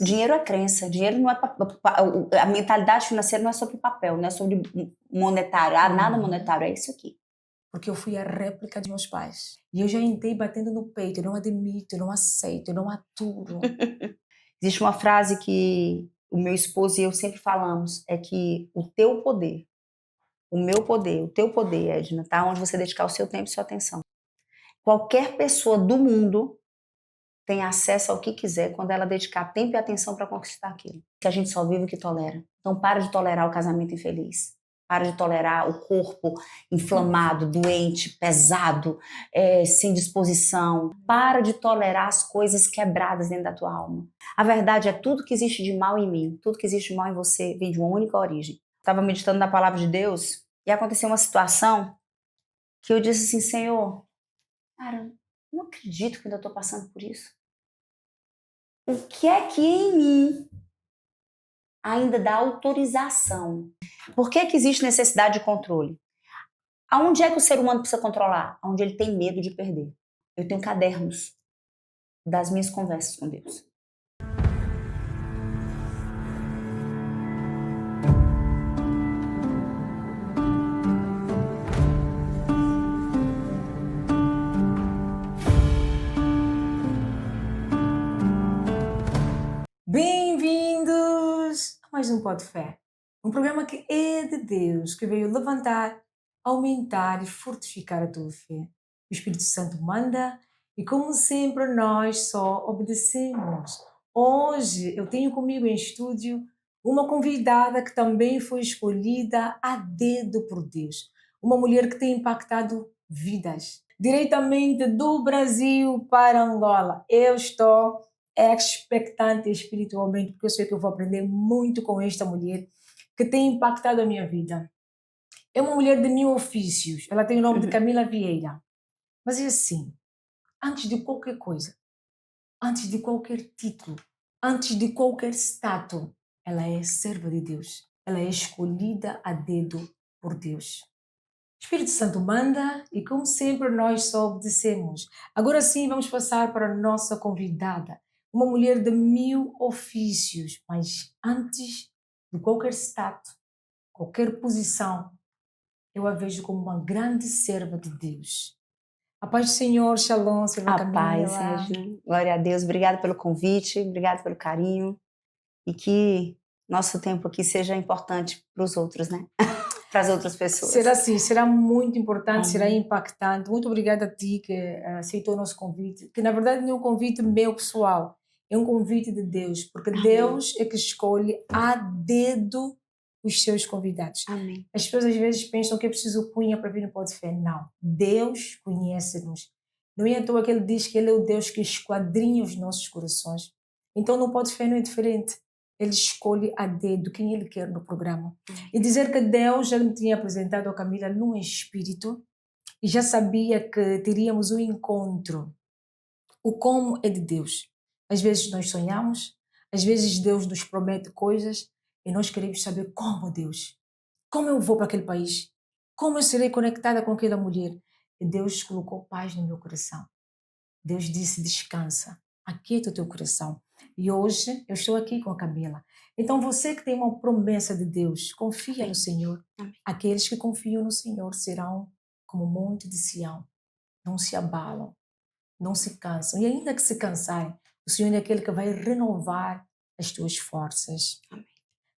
Dinheiro é crença, dinheiro não é a mentalidade financeira não é sobre papel, não é sobre monetário, nada monetário, é isso aqui. Porque eu fui a réplica de meus pais. E eu já entrei batendo no peito, eu não admito, eu não aceito, eu não aturo. Existe uma frase que o meu esposo e eu sempre falamos, é que o teu poder, o meu poder, o teu poder, Edna, tá onde você dedicar o seu tempo e sua atenção. Qualquer pessoa do mundo tem acesso ao que quiser quando ela dedicar tempo e atenção para conquistar aquilo. Que a gente só vive o que tolera. Então para de tolerar o casamento infeliz. Para de tolerar o corpo inflamado, doente, pesado, sem disposição. Para de tolerar as coisas quebradas dentro da tua alma. A verdade é tudo que existe de mal em mim, tudo que existe de mal em você vem de uma única origem. Estava meditando na palavra de Deus e aconteceu uma situação que eu disse assim, Senhor, cara, não acredito que ainda estou passando por isso. O que é que em mim ainda dá autorização? Por que que existe necessidade de controle? Aonde é que o ser humano precisa controlar? Onde ele tem medo de perder. Eu tenho cadernos das minhas conversas com Deus. Bem-vindos a mais um Pó de Fé. Um programa que é de Deus, que veio levantar, aumentar e fortificar a tua fé. O Espírito Santo manda e, como sempre, nós só obedecemos. Hoje eu tenho comigo em estúdio uma convidada que também foi escolhida a dedo por Deus. Uma mulher que tem impactado vidas. Diretamente do Brasil para Angola. Eu estou expectante espiritualmente, porque eu sei que eu vou aprender muito com esta mulher que tem impactado a minha vida. É uma mulher de 1000 ofícios. Ela tem o nome de Camila Vieira. Mas é assim, antes de qualquer coisa, antes de qualquer título, antes de qualquer status, ela é serva de Deus. Ela é escolhida a dedo por Deus. O Espírito Santo manda e, como sempre, nós só obedecemos. Agora sim, vamos passar para a nossa convidada. Uma mulher de 1000 ofícios, mas antes de qualquer status, qualquer posição, eu a vejo como uma grande serva de Deus. A paz do Senhor, shalom, serva Camila. Paz, Edna. Glória a Deus. Obrigada pelo convite, obrigada pelo carinho. E que nosso tempo aqui seja importante para os outros, né? Para as outras pessoas. Será sim, será muito importante, será impactante. Muito obrigada a ti que aceitou o nosso convite, que na verdade não é um convite meu pessoal, é um convite de Deus, porque Deus é que escolhe a dedo os seus convidados. Amém. As pessoas às vezes pensam que é preciso cunha para vir no Pó de Fé. Não, Deus conhece-nos. Não é à toa que Ele diz que Ele é o Deus que esquadrinha os nossos corações. Então no Pó de Fé não é diferente. Ele escolhe a dedo quem ele quer no programa. E dizer que Deus já me tinha apresentado a Camila num espírito e já sabia que teríamos um encontro. O como é de Deus. Às vezes nós sonhamos, às vezes Deus nos promete coisas e nós queremos saber como Deus. Como eu vou para aquele país? Como eu serei conectada com aquela mulher? E Deus colocou paz no meu coração. Deus disse, descansa, aquieta o teu coração. E hoje eu estou aqui com a Camila. Então você que tem uma promessa de Deus, confia no Senhor. Aqueles que confiam no Senhor serão como o monte de Sião. Não se abalam, não se cansam. E ainda que se cansarem, o Senhor é aquele que vai renovar as tuas forças.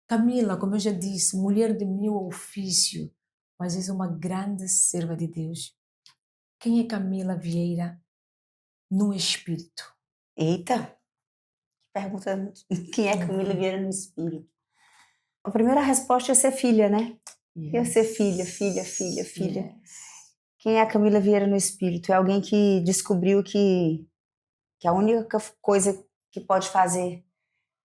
Camila, como eu já disse, mulher de 1000 ofícios, mas és uma grande serva de Deus. Quem é Camila Vieira no espírito? Eita, que pergunta. Quem é Camila Vieira no espírito? A primeira resposta é ser filha, né? Ia ser filha. Quem é a Camila Vieira no espírito? É alguém que descobriu que a única coisa que pode fazer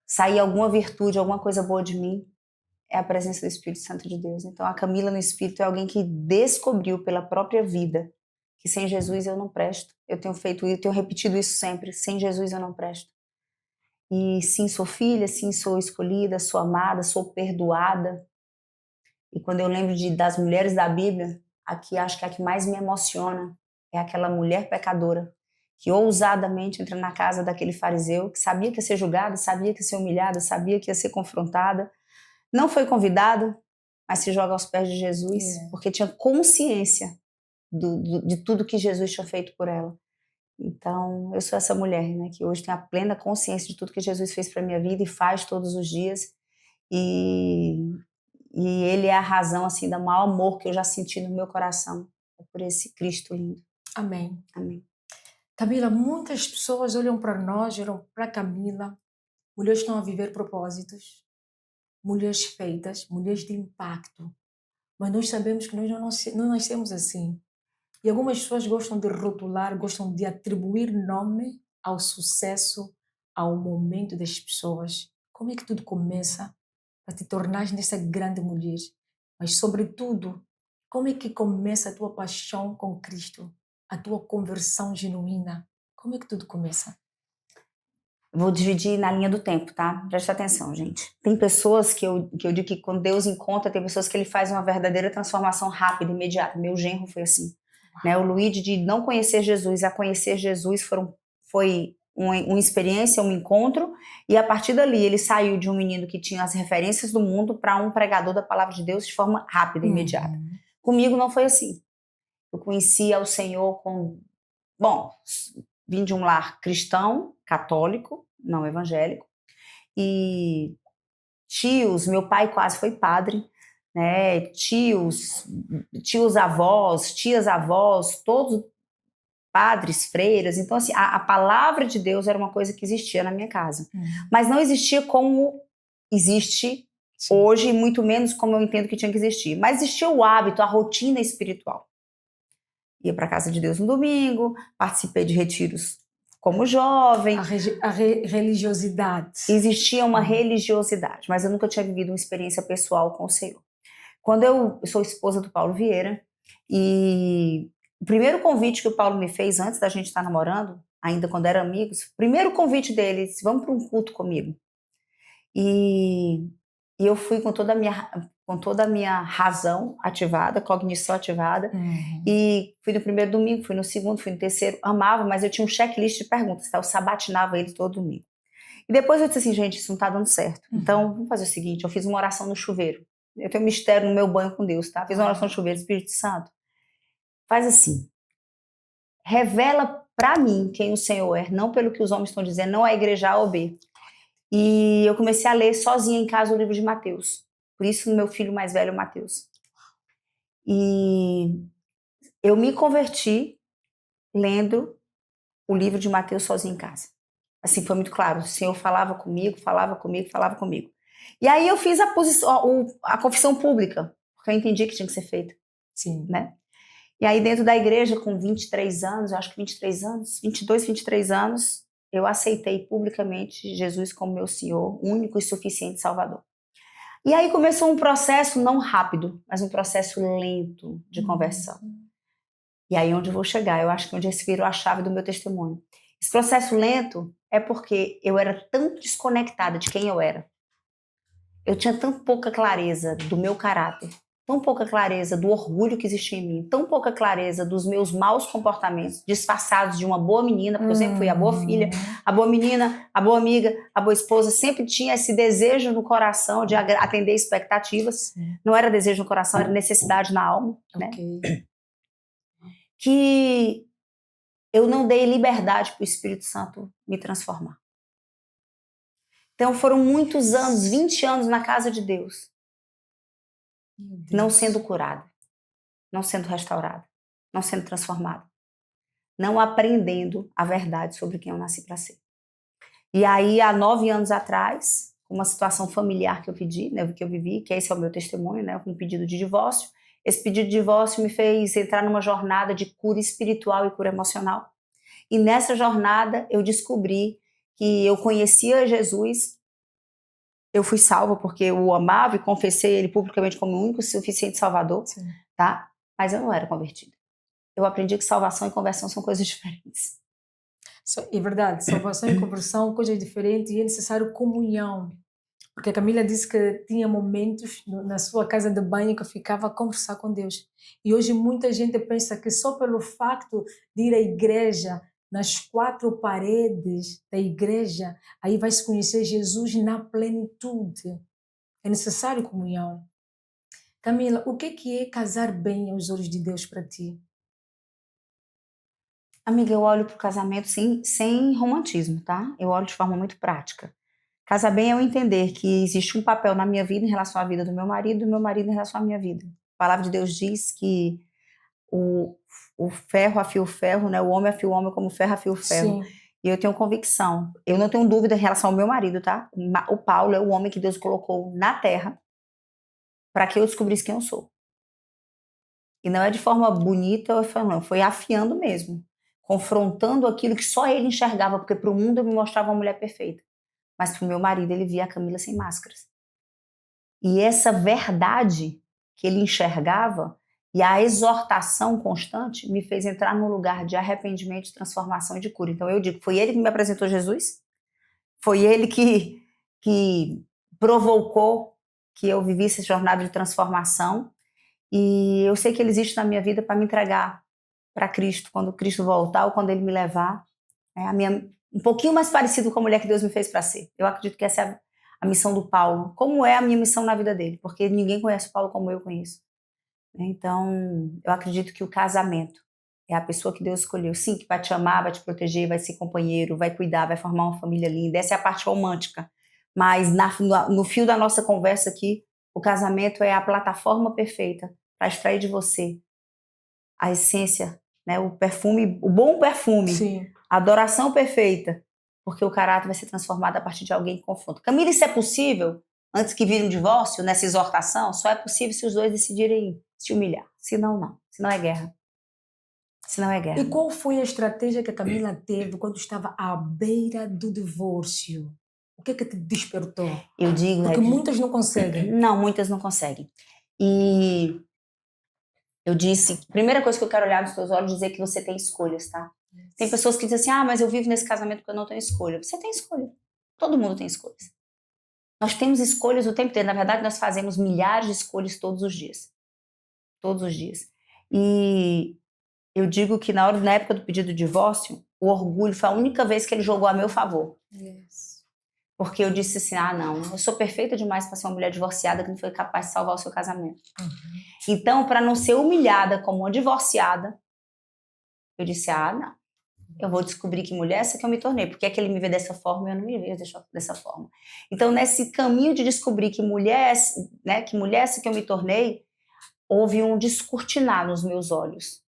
sair alguma virtude, alguma coisa boa de mim é a presença do Espírito Santo de Deus. Então a Camila no espírito é alguém que descobriu pela própria vida que sem Jesus eu não presto. Eu tenho repetido isso sempre, sem Jesus eu não presto. E sim, sou filha, sim, sou escolhida, sou amada, sou perdoada. E quando eu lembro das mulheres da Bíblia, aqui acho que a que mais me emociona é aquela mulher pecadora que ousadamente entra na casa daquele fariseu, que sabia que ia ser julgada, sabia que ia ser humilhada, sabia que ia ser confrontada. Não foi convidada, mas se joga aos pés de Jesus, porque tinha consciência de tudo que Jesus tinha feito por ela. Então, eu sou essa mulher, né, que hoje tem a plena consciência de tudo que Jesus fez para minha vida e faz todos os dias. E ele é a razão, assim, do maior amor que eu já senti no meu coração, por esse Cristo lindo. Amém. Amém. Camila, muitas pessoas olham para nós, olham para Camila, mulheres que estão a viver propósitos, mulheres feitas, mulheres de impacto, mas nós sabemos que nós não nascemos assim. E algumas pessoas gostam de rotular, gostam de atribuir nome ao sucesso, ao momento das pessoas. Como é que tudo começa para te tornares nessa grande mulher? Mas, sobretudo, como é que começa a tua paixão com Cristo? A tua conversão genuína? Como é que tudo começa? Vou dividir na linha do tempo, tá? Presta atenção, gente. Tem pessoas que eu digo que quando Deus encontra, tem pessoas que ele faz uma verdadeira transformação rápida, imediata. Meu genro foi assim. Né? O Luigi, de não conhecer Jesus a conhecer Jesus, foi uma experiência, um encontro, e a partir dali ele saiu de um menino que tinha as referências do mundo para um pregador da palavra de Deus de forma rápida, imediata. Comigo não foi assim. Eu conhecia o Senhor bom, vim de um lar cristão, católico, não evangélico, e tios, meu pai quase foi padre, né? Tios avós, tias avós, todos padres, freiras. Então, assim, a palavra de Deus era uma coisa que existia na minha casa. Mas não existia como existe hoje, muito menos como eu entendo que tinha que existir. Mas existia o hábito, a rotina espiritual. Ia para a casa de Deus no domingo, participei de retiros como jovem. A religiosidade. Existia uma religiosidade, mas eu nunca tinha vivido uma experiência pessoal com o Senhor. Quando eu sou esposa do Paulo Vieira, e o primeiro convite que o Paulo me fez antes da gente estar namorando, ainda quando eram amigos, o primeiro convite dele, disse, vamos para um culto comigo. E eu fui com toda a minha razão ativada, cognição ativada, e fui no primeiro domingo, fui no segundo, fui no terceiro, amava, mas eu tinha um checklist de perguntas, tá? Eu sabatinava ele todo domingo. E depois eu disse assim, gente, isso não tá dando certo. Então, vamos fazer o seguinte, eu fiz uma oração no chuveiro. Eu tenho um mistério no meu banho com Deus, tá? Fiz uma oração no chuveiro, Espírito Santo. Faz assim, revela para mim quem o Senhor é, não pelo que os homens estão dizendo, não a igreja A ou B. E eu comecei a ler sozinha em casa o livro de Mateus. Por isso, meu filho mais velho é Mateus. E eu me converti lendo o livro de Mateus sozinha em casa. Assim, foi muito claro. O Senhor falava comigo. E aí eu fiz a confissão pública, porque eu entendi que tinha que ser feita. Sim. Né? E aí dentro da igreja, com 23 anos, eu acho que 23 anos, 22, 23 anos, eu aceitei publicamente Jesus como meu Senhor, único e suficiente Salvador. E aí começou um processo não rápido, mas um processo lento de conversão. E aí onde eu vou chegar, eu acho que onde esse virou a chave do meu testemunho. Esse processo lento é porque eu era tão desconectada de quem eu era. Eu tinha tão pouca clareza do meu caráter, tão pouca clareza do orgulho que existia em mim, tão pouca clareza dos meus maus comportamentos, disfarçados de uma boa menina, porque eu sempre fui a boa filha, a boa menina, a boa amiga, a boa esposa, sempre tinha esse desejo no coração de atender expectativas. Não era desejo no coração, era necessidade na alma, né? Que eu não dei liberdade para o Espírito Santo me transformar. Então foram muitos anos, 20 anos na casa de Deus, não sendo curada, não sendo restaurada, não sendo transformada, não aprendendo a verdade sobre quem eu nasci para ser. E aí, há 9 anos atrás, uma situação familiar que eu pedi, né, que eu vivi, que esse é o meu testemunho, né, um pedido de divórcio. Esse pedido de divórcio me fez entrar numa jornada de cura espiritual e cura emocional. E nessa jornada eu descobri que eu conhecia Jesus. Eu fui salva porque eu o amava e confessei ele publicamente como o único e suficiente Salvador, tá? Mas eu não era convertida. Eu aprendi que salvação e conversão são coisas diferentes. É verdade, salvação e conversão são coisas diferentes e é necessário comunhão. Porque a Camila disse que tinha momentos na sua casa de banho que ficava a conversar com Deus. E hoje muita gente pensa que só pelo facto de ir à igreja nas quatro paredes da igreja, aí vai se conhecer Jesus na plenitude. É necessário comunhão. Camila, o que é casar bem aos olhos de Deus para ti? Amiga, eu olho para o casamento sem romantismo, tá? Eu olho de forma muito prática. Casar bem é eu entender que existe um papel na minha vida em relação à vida do meu marido e do meu marido em relação à minha vida. A palavra de Deus diz que o, o ferro afia o ferro, né? O homem afia o homem como o ferro afia o ferro. Sim. E eu tenho convicção, eu não tenho dúvida em relação ao meu marido, tá? O Paulo é o homem que Deus colocou na terra para que eu descobrisse quem eu sou. E não é de forma bonita, não, foi afiando mesmo, confrontando aquilo que só ele enxergava, porque para o mundo eu me mostrava uma mulher perfeita, mas para o meu marido ele via a Camila sem máscaras. E essa verdade que ele enxergava e a exortação constante me fez entrar num lugar de arrependimento, de transformação e de cura. Então eu digo, foi ele que me apresentou Jesus, foi ele que provocou que eu vivesse essa jornada de transformação. E eu sei que ele existe na minha vida para me entregar para Cristo, quando Cristo voltar ou quando ele me levar. Um pouquinho mais parecido com a mulher que Deus me fez para ser. Eu acredito que essa é a missão do Paulo. Como é a minha missão na vida dele? Porque ninguém conhece o Paulo como eu conheço. Então, eu acredito que o casamento é a pessoa que Deus escolheu. Sim, que vai te amar, vai te proteger, vai ser companheiro, vai cuidar, vai formar uma família linda. Essa é a parte romântica. Mas no fio da nossa conversa aqui, o casamento é a plataforma perfeita para extrair de você a essência, né, o perfume, o bom perfume, Sim. a adoração perfeita, porque o caráter vai ser transformado a partir de alguém que confronta. Camila, isso é possível? Antes que vire um divórcio, nessa exortação, só é possível se os dois decidirem se humilhar. Senão, não. Senão é guerra. Senão é guerra. E qual foi a estratégia que a Camila teve quando estava à beira do divórcio? O que é que te despertou? Eu digo, Porque muitas não conseguem. não, muitas não conseguem. E eu disse, primeira coisa que eu quero olhar nos teus olhos é dizer que você tem escolhas, tá? Tem pessoas que dizem assim, mas eu vivo nesse casamento porque eu não tenho escolha. Você tem escolha. Todo mundo tem escolhas. Nós temos escolhas o tempo inteiro. Na verdade, nós fazemos milhares de escolhas todos os dias. Todos os dias. E eu digo que na época do pedido de divórcio, o orgulho foi a única vez que ele jogou a meu favor. Yes. Porque eu disse assim, não, eu sou perfeita demais para ser uma mulher divorciada que não foi capaz de salvar o seu casamento. Então, para não ser humilhada como uma divorciada, eu disse, não, eu vou descobrir que mulher é essa que eu me tornei. Por que é que ele me vê dessa forma e eu não me vejo dessa forma? Então, nesse caminho de descobrir que mulher, né, que mulher é essa que eu me tornei, houve um descortinar nos meus olhos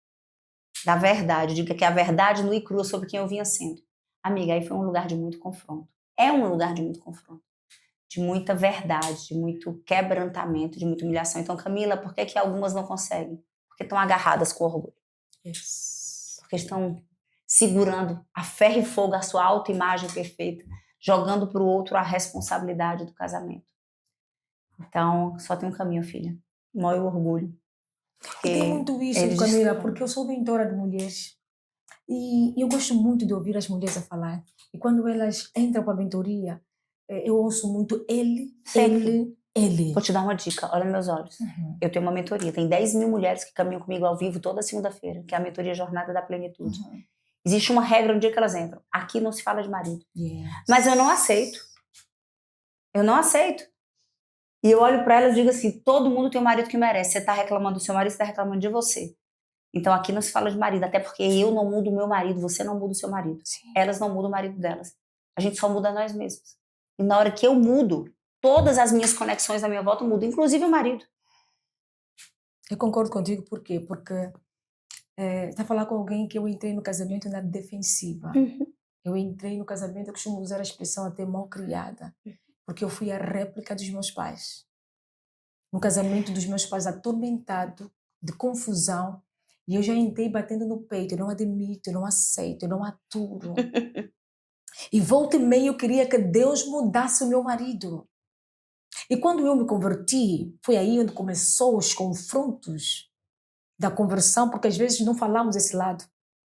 da verdade, diga que a verdade nua e crua sobre quem eu vinha sendo. Amiga, aí foi um lugar de muito confronto. É um lugar de muito confronto, de muita verdade, de muito quebrantamento, de muita humilhação. Então, Camila, por que algumas não conseguem? Porque estão agarradas com orgulho. Yes. Porque estão segurando a ferro e fogo a sua autoimagem perfeita, jogando para o outro a responsabilidade do casamento. Então, só tem um caminho, filha. Mói o orgulho. Eu tenho muito isso, Camila, porque eu sou mentora de mulheres e eu gosto muito de ouvir as mulheres a falar. E quando elas entram para a mentoria, eu ouço muito ele. Vou te dar uma dica, olha nos meus olhos. Eu tenho uma mentoria, tem 10 mil mulheres que caminham comigo ao vivo toda segunda-feira, que é a mentoria Jornada da Plenitude. Existe uma regra no dia que elas entram. Aqui não se fala de marido. Yes. Mas eu não aceito. Eu não aceito. E eu olho para elas e digo assim, todo mundo tem um marido que merece. Você está reclamando do seu marido, você está reclamando de você. Então aqui não se fala de marido, até porque eu não mudo o meu marido, você não muda o seu marido. Sim. Elas não mudam o marido delas. A gente só muda nós mesmos. E na hora que eu mudo, todas as minhas conexões à minha volta mudam, inclusive o marido. Eu concordo contigo, por quê? Porque está a falar com alguém que eu entrei no casamento na defensiva. Eu entrei no casamento, eu costumo usar a expressão até mal criada, porque eu fui a réplica dos meus pais. No casamento dos meus pais, atormentado, de confusão, e eu já entrei batendo no peito, eu não admito, eu não aceito, eu não aturo. E volta e meia eu queria que Deus mudasse o meu marido. E quando eu me converti, foi aí onde começou os confrontos da conversão, porque às vezes não falamos esse lado.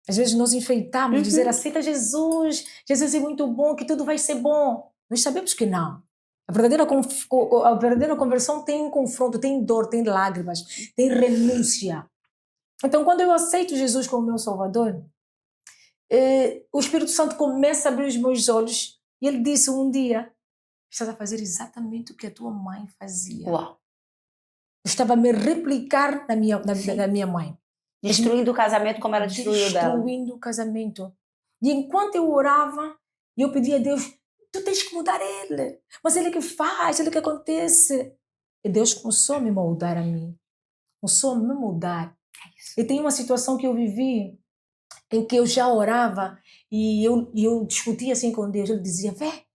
Às vezes nós enfeitamos, dizer, aceita Jesus, Jesus é muito bom, que tudo vai ser bom. Nós sabemos que não. A verdadeira conversão tem confronto, tem dor, tem lágrimas, tem renúncia. Então, quando eu aceito Jesus como meu Salvador, o Espírito Santo começa a abrir os meus olhos e ele disse um dia: estás a fazer exatamente o que a tua mãe fazia. Uau. Eu estava a me replicar Sim. na minha mãe. Destruindo o casamento como ela destruiu dela. Destruindo o casamento. E enquanto eu orava, eu pedia a Deus: tu tens que mudar ele. Mas ele que faz, ele que acontece. E Deus começou a me moldar a mim. Começou a me mudar. E tem uma situação que eu vivi em que eu já orava e eu discutia assim com Deus. Ele dizia: Vé,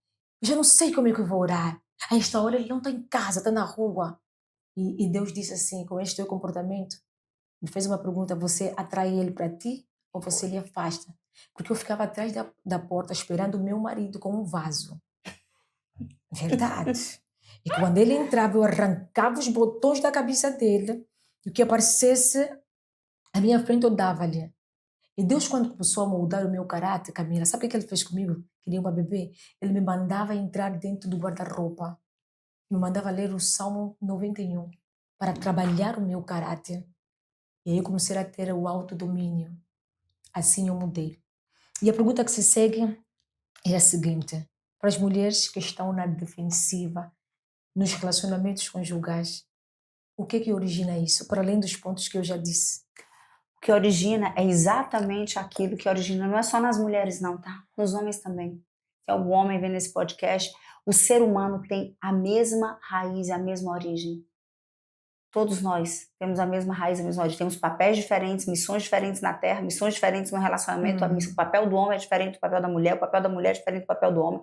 eu já não sei como é que eu vou orar. A esta hora ele não está em casa, está na rua. E Deus disse assim: com este teu comportamento, me fez uma pergunta: você atrai ele para ti ou você lhe afasta? Porque eu ficava atrás da porta esperando o meu marido com um vaso. Verdade. E quando ele entrava, eu arrancava os botões da cabeça dele e o que aparecesse à minha frente eu dava-lhe. E Deus, quando começou a moldar o meu caráter, Camila, sabe o que ele fez comigo? Que nem uma bebê. Ele me mandava entrar dentro do guarda-roupa. Me mandava ler o Salmo 91 para trabalhar o meu caráter. E aí eu comecei a ter o autodomínio. Assim eu mudei. E a pergunta que se segue é a seguinte: para as mulheres que estão na defensiva, nos relacionamentos conjugais, o que é que origina isso? Para além dos pontos que eu já disse. O que origina é exatamente aquilo que origina, não é só nas mulheres não, tá? Nos homens também. Se algum homem vê nesse podcast, o ser humano tem a mesma raiz, a mesma origem. Todos nós temos a mesma raiz, a mesma origem. Temos papéis diferentes, missões diferentes na Terra, missões diferentes no relacionamento. O papel do homem é diferente do papel da mulher, o papel da mulher é diferente do papel do homem.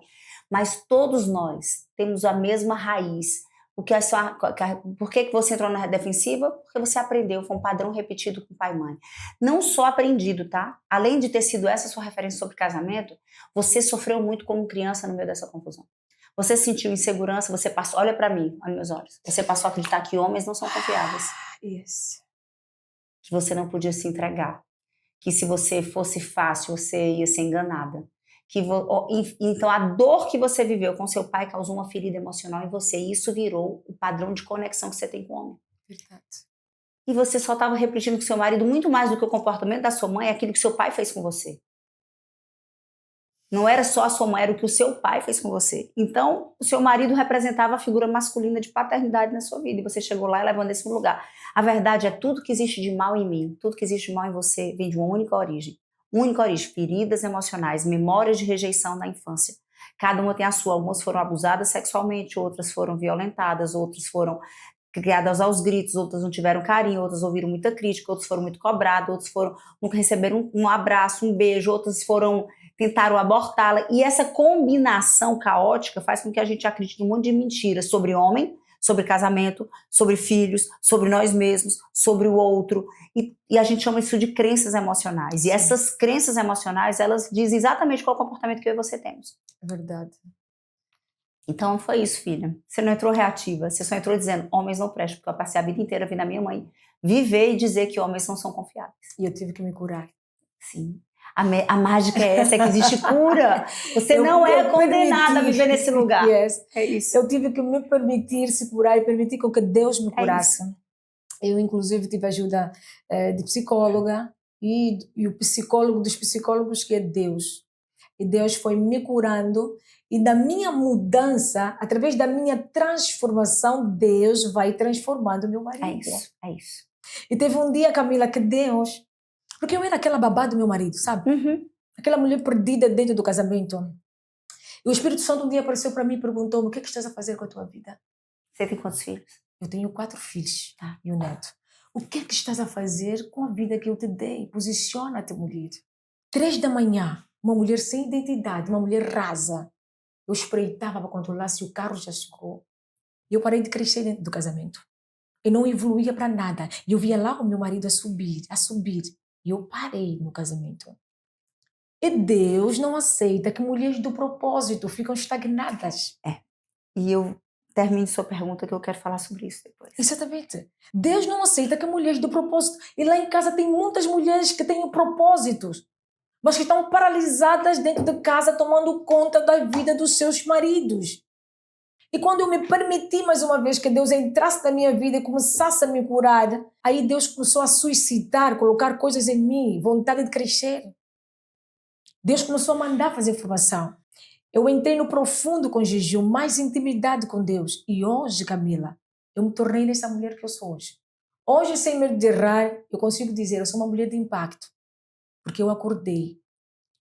Mas todos nós temos a mesma raiz. Por que você entrou na defensiva? Porque você aprendeu, foi um padrão repetido com pai e mãe. Não só aprendido, tá? Além de ter sido essa sua referência sobre casamento, você sofreu muito como criança no meio dessa confusão. Você sentiu insegurança, você passou, olha para mim, olha meus olhos, você passou a acreditar que homens não são confiáveis. Isso. Que você não podia se entregar. Que se você fosse fácil, você ia ser enganada. Então a dor que você viveu com seu pai causou uma ferida emocional em você e isso virou o padrão de conexão que você tem com o homem. Verdade. E você só estava repetindo com seu marido muito mais do que o comportamento da sua mãe, aquilo que seu pai fez com você. Não era só a sua mãe, era o que o seu pai fez com você. Então, o seu marido representava a figura masculina de paternidade na sua vida. E você chegou lá e levou nesse lugar. A verdade é tudo que existe de mal em mim, tudo que existe de mal em você, vem de uma única origem. Única origem, feridas emocionais, memórias de rejeição da infância. Cada uma tem a sua. Algumas foram abusadas sexualmente, outras foram violentadas, outras foram criadas aos gritos, outras não tiveram carinho, outras ouviram muita crítica, outras foram muito cobradas, outras nunca receberam um abraço, um beijo, outras tentaram abortá-la. E essa combinação caótica faz com que a gente acredite em um monte de mentiras sobre homem, sobre casamento, sobre filhos, sobre nós mesmos, sobre o outro. E a gente chama isso de crenças emocionais. Sim. E essas crenças emocionais, elas dizem exatamente qual é o comportamento que eu e você temos. É verdade. Então não foi isso, filha. Você não entrou reativa, você só entrou dizendo homens não prestam, porque eu passei a vida inteira vendo a minha mãe viver e dizer que homens não são confiáveis. E eu tive que me curar. Sim. A mágica é essa, é que existe cura. Você não é condenada a viver nesse lugar. Yes. É isso. Eu tive que me permitir se curar e permitir com que Deus me curasse. Eu, inclusive, tive ajuda de psicóloga e o psicólogo dos psicólogos, que é Deus. E Deus foi me curando. E da minha mudança, através da minha transformação, Deus vai transformando meu marido. É isso. E teve um dia, Camila, que Deus... Porque eu era aquela babá do meu marido, sabe? Uhum. Aquela mulher perdida dentro do casamento. E o Espírito Santo um dia apareceu para mim e perguntou-me: o que é que estás a fazer com a tua vida? Você tem quantos filhos? Eu tenho 4 filhos e um neto. O que é que estás a fazer com a vida que eu te dei? Posiciona-te, mulher. 3 da manhã, uma mulher sem identidade, uma mulher rasa. Eu espreitava para controlar se o carro já chegou. E eu parei de crescer dentro do casamento. Eu não evoluía para nada. E eu via lá o meu marido a subir. E eu parei no casamento. E Deus não aceita que mulheres do propósito ficam estagnadas. E eu termino sua pergunta que eu quero falar sobre isso depois. Exatamente. Deus não aceita que mulheres do propósito... E lá em casa tem muitas mulheres que têm propósitos, mas que estão paralisadas dentro de casa tomando conta da vida dos seus maridos. E quando eu me permiti mais uma vez que Deus entrasse na minha vida e começasse a me curar, aí Deus começou a suscitar, colocar coisas em mim, vontade de crescer. Deus começou a mandar fazer formação. Eu entrei no profundo com jejum, mais intimidade com Deus. E hoje, Camila, eu me tornei nessa mulher que eu sou hoje. Hoje, sem medo de errar, eu consigo dizer, eu sou uma mulher de impacto. Porque eu acordei.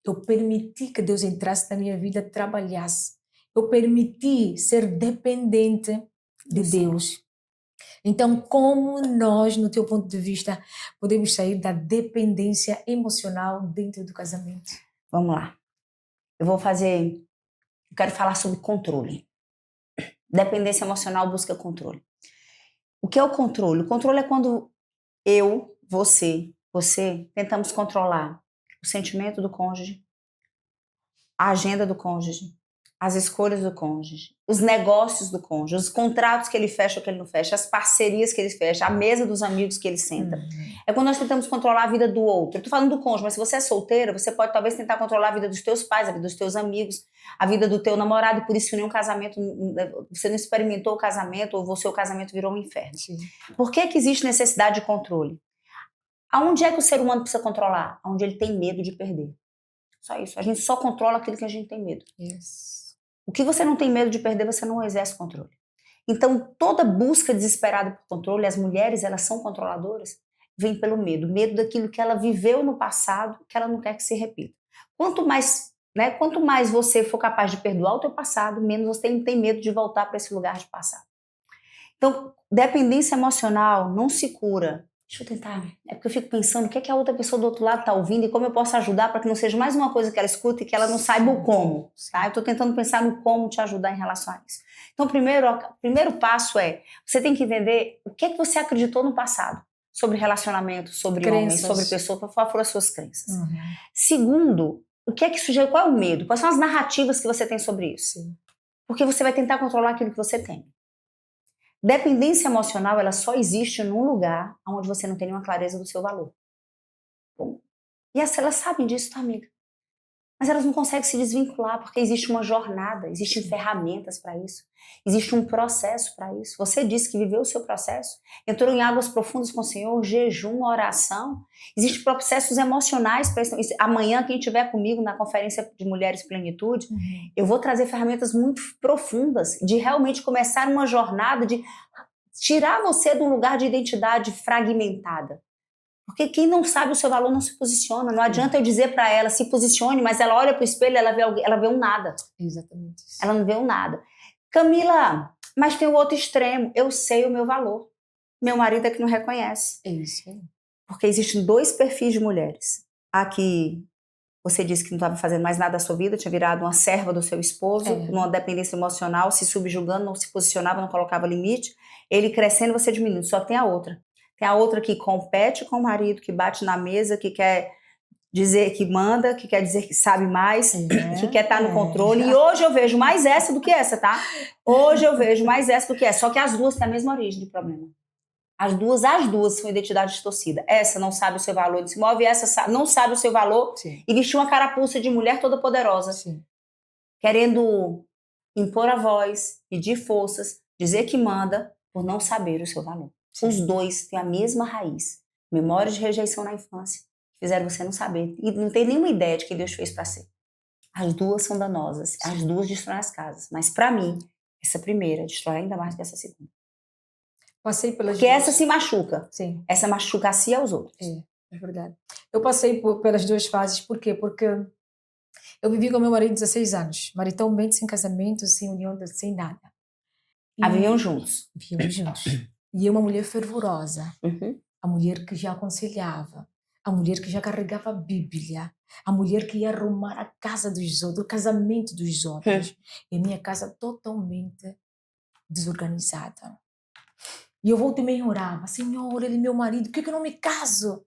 Eu permiti que Deus entrasse na minha vida, trabalhasse. Eu permiti ser dependente de Deus. Então, como nós, no teu ponto de vista, podemos sair da dependência emocional dentro do casamento? Vamos lá. Eu quero falar sobre controle. Dependência emocional busca controle. O que é o controle? O controle é quando eu, você tentamos controlar o sentimento do cônjuge, a agenda do cônjuge, as escolhas do cônjuge, os negócios do cônjuge, os contratos que ele fecha ou que ele não fecha, as parcerias que ele fecha, a mesa dos amigos que ele senta. É quando nós tentamos controlar a vida do outro. Eu tô falando do cônjuge, mas se você é solteira, você pode talvez tentar controlar a vida dos teus pais, a vida dos teus amigos, a vida do teu namorado, e por isso nenhum casamento, você não experimentou o casamento, ou o seu casamento virou um inferno. Sim. Por que que existe necessidade de controle? Aonde é que o ser humano precisa controlar? Aonde ele tem medo de perder. Só isso. A gente só controla aquilo que a gente tem medo. Yes. O que você não tem medo de perder, você não exerce controle. Então, toda busca desesperada por controle, as mulheres, elas são controladoras, vem pelo medo. Medo daquilo que ela viveu no passado, que ela não quer que se repita. Quanto mais você for capaz de perdoar o teu passado, menos você tem medo de voltar para esse lugar de passado. Então, dependência emocional não se cura. Deixa eu tentar. É porque eu fico pensando o que é que a outra pessoa do outro lado está ouvindo e como eu posso ajudar para que não seja mais uma coisa que ela escuta e que ela não saiba o como. Tá? Eu estou tentando pensar no como te ajudar em relação a isso. Então, o primeiro passo é, você tem que entender o que é que você acreditou no passado sobre relacionamento, sobre homem, sobre pessoa, qual foram as suas crenças. Segundo, o que é que sugere, qual é o medo? Quais são as narrativas que você tem sobre isso? Sim. Porque você vai tentar controlar aquilo que você tem. Dependência emocional, ela só existe num lugar onde você não tem nenhuma clareza do seu valor. Bom, e elas sabem disso, tá, amiga? Mas elas não conseguem se desvincular, porque existe uma jornada, existem ferramentas para isso, existe um processo para isso. Você disse que viveu o seu processo, entrou em águas profundas com o Senhor, jejum, oração. Existem processos emocionais para isso. Amanhã, quem estiver comigo na conferência de Mulheres Plenitude, eu vou trazer ferramentas muito profundas de realmente começar uma jornada de tirar você de um lugar de identidade fragmentada. Porque quem não sabe o seu valor não se posiciona. Não adianta eu dizer para ela, se posicione, mas ela olha para o espelho e ela vê um nada. Exatamente isso. Ela não vê um nada. Camila, mas tem o outro extremo. Eu sei o meu valor. Meu marido é que não reconhece. É isso aí. Porque existem dois perfis de mulheres. A que você disse que não estava fazendo mais nada da sua vida, tinha virado uma serva do seu esposo, numa dependência emocional, se subjugando, não se posicionava, não colocava limite. Ele crescendo, você diminuindo. Só tem a outra. Tem a outra que compete com o marido, que bate na mesa, que quer dizer que manda, que quer dizer que sabe mais, que quer estar no controle. E hoje eu vejo mais essa do que essa, tá? Hoje eu vejo mais essa do que essa. Só que as duas têm a mesma origem de problema. As duas são identidade distorcida. Essa não sabe o seu valor, se move, essa não sabe o seu valor. Sim. E vestiu uma carapuça de mulher toda poderosa. Sim. Querendo impor a voz, pedir forças, dizer que manda, por não saber o seu valor. Sim. Os dois têm a mesma raiz. Memórias de rejeição na infância, que fizeram você não saber. E não ter nenhuma ideia de que Deus fez para ser. As duas são danosas. Sim. As duas destroem as casas. Mas para mim, essa primeira destrói ainda mais que essa segunda. Passei pelas Porque duas. essa se machuca. Sim. Essa machuca a si e aos outros. É verdade. Eu passei pelas duas fases. Por quê? Porque eu vivi com meu marido 16 anos. Maritalmente, sem casamento, sem união, sem nada. Viviam juntos. Vivíamos juntos. E eu, uma mulher fervorosa. A mulher que já aconselhava. A mulher que já carregava a Bíblia. A mulher que ia arrumar a casa dos outros, o casamento dos outros. E a minha casa totalmente desorganizada. E eu voltei e meio orava. Senhor, ele é meu marido, por que eu não me caso?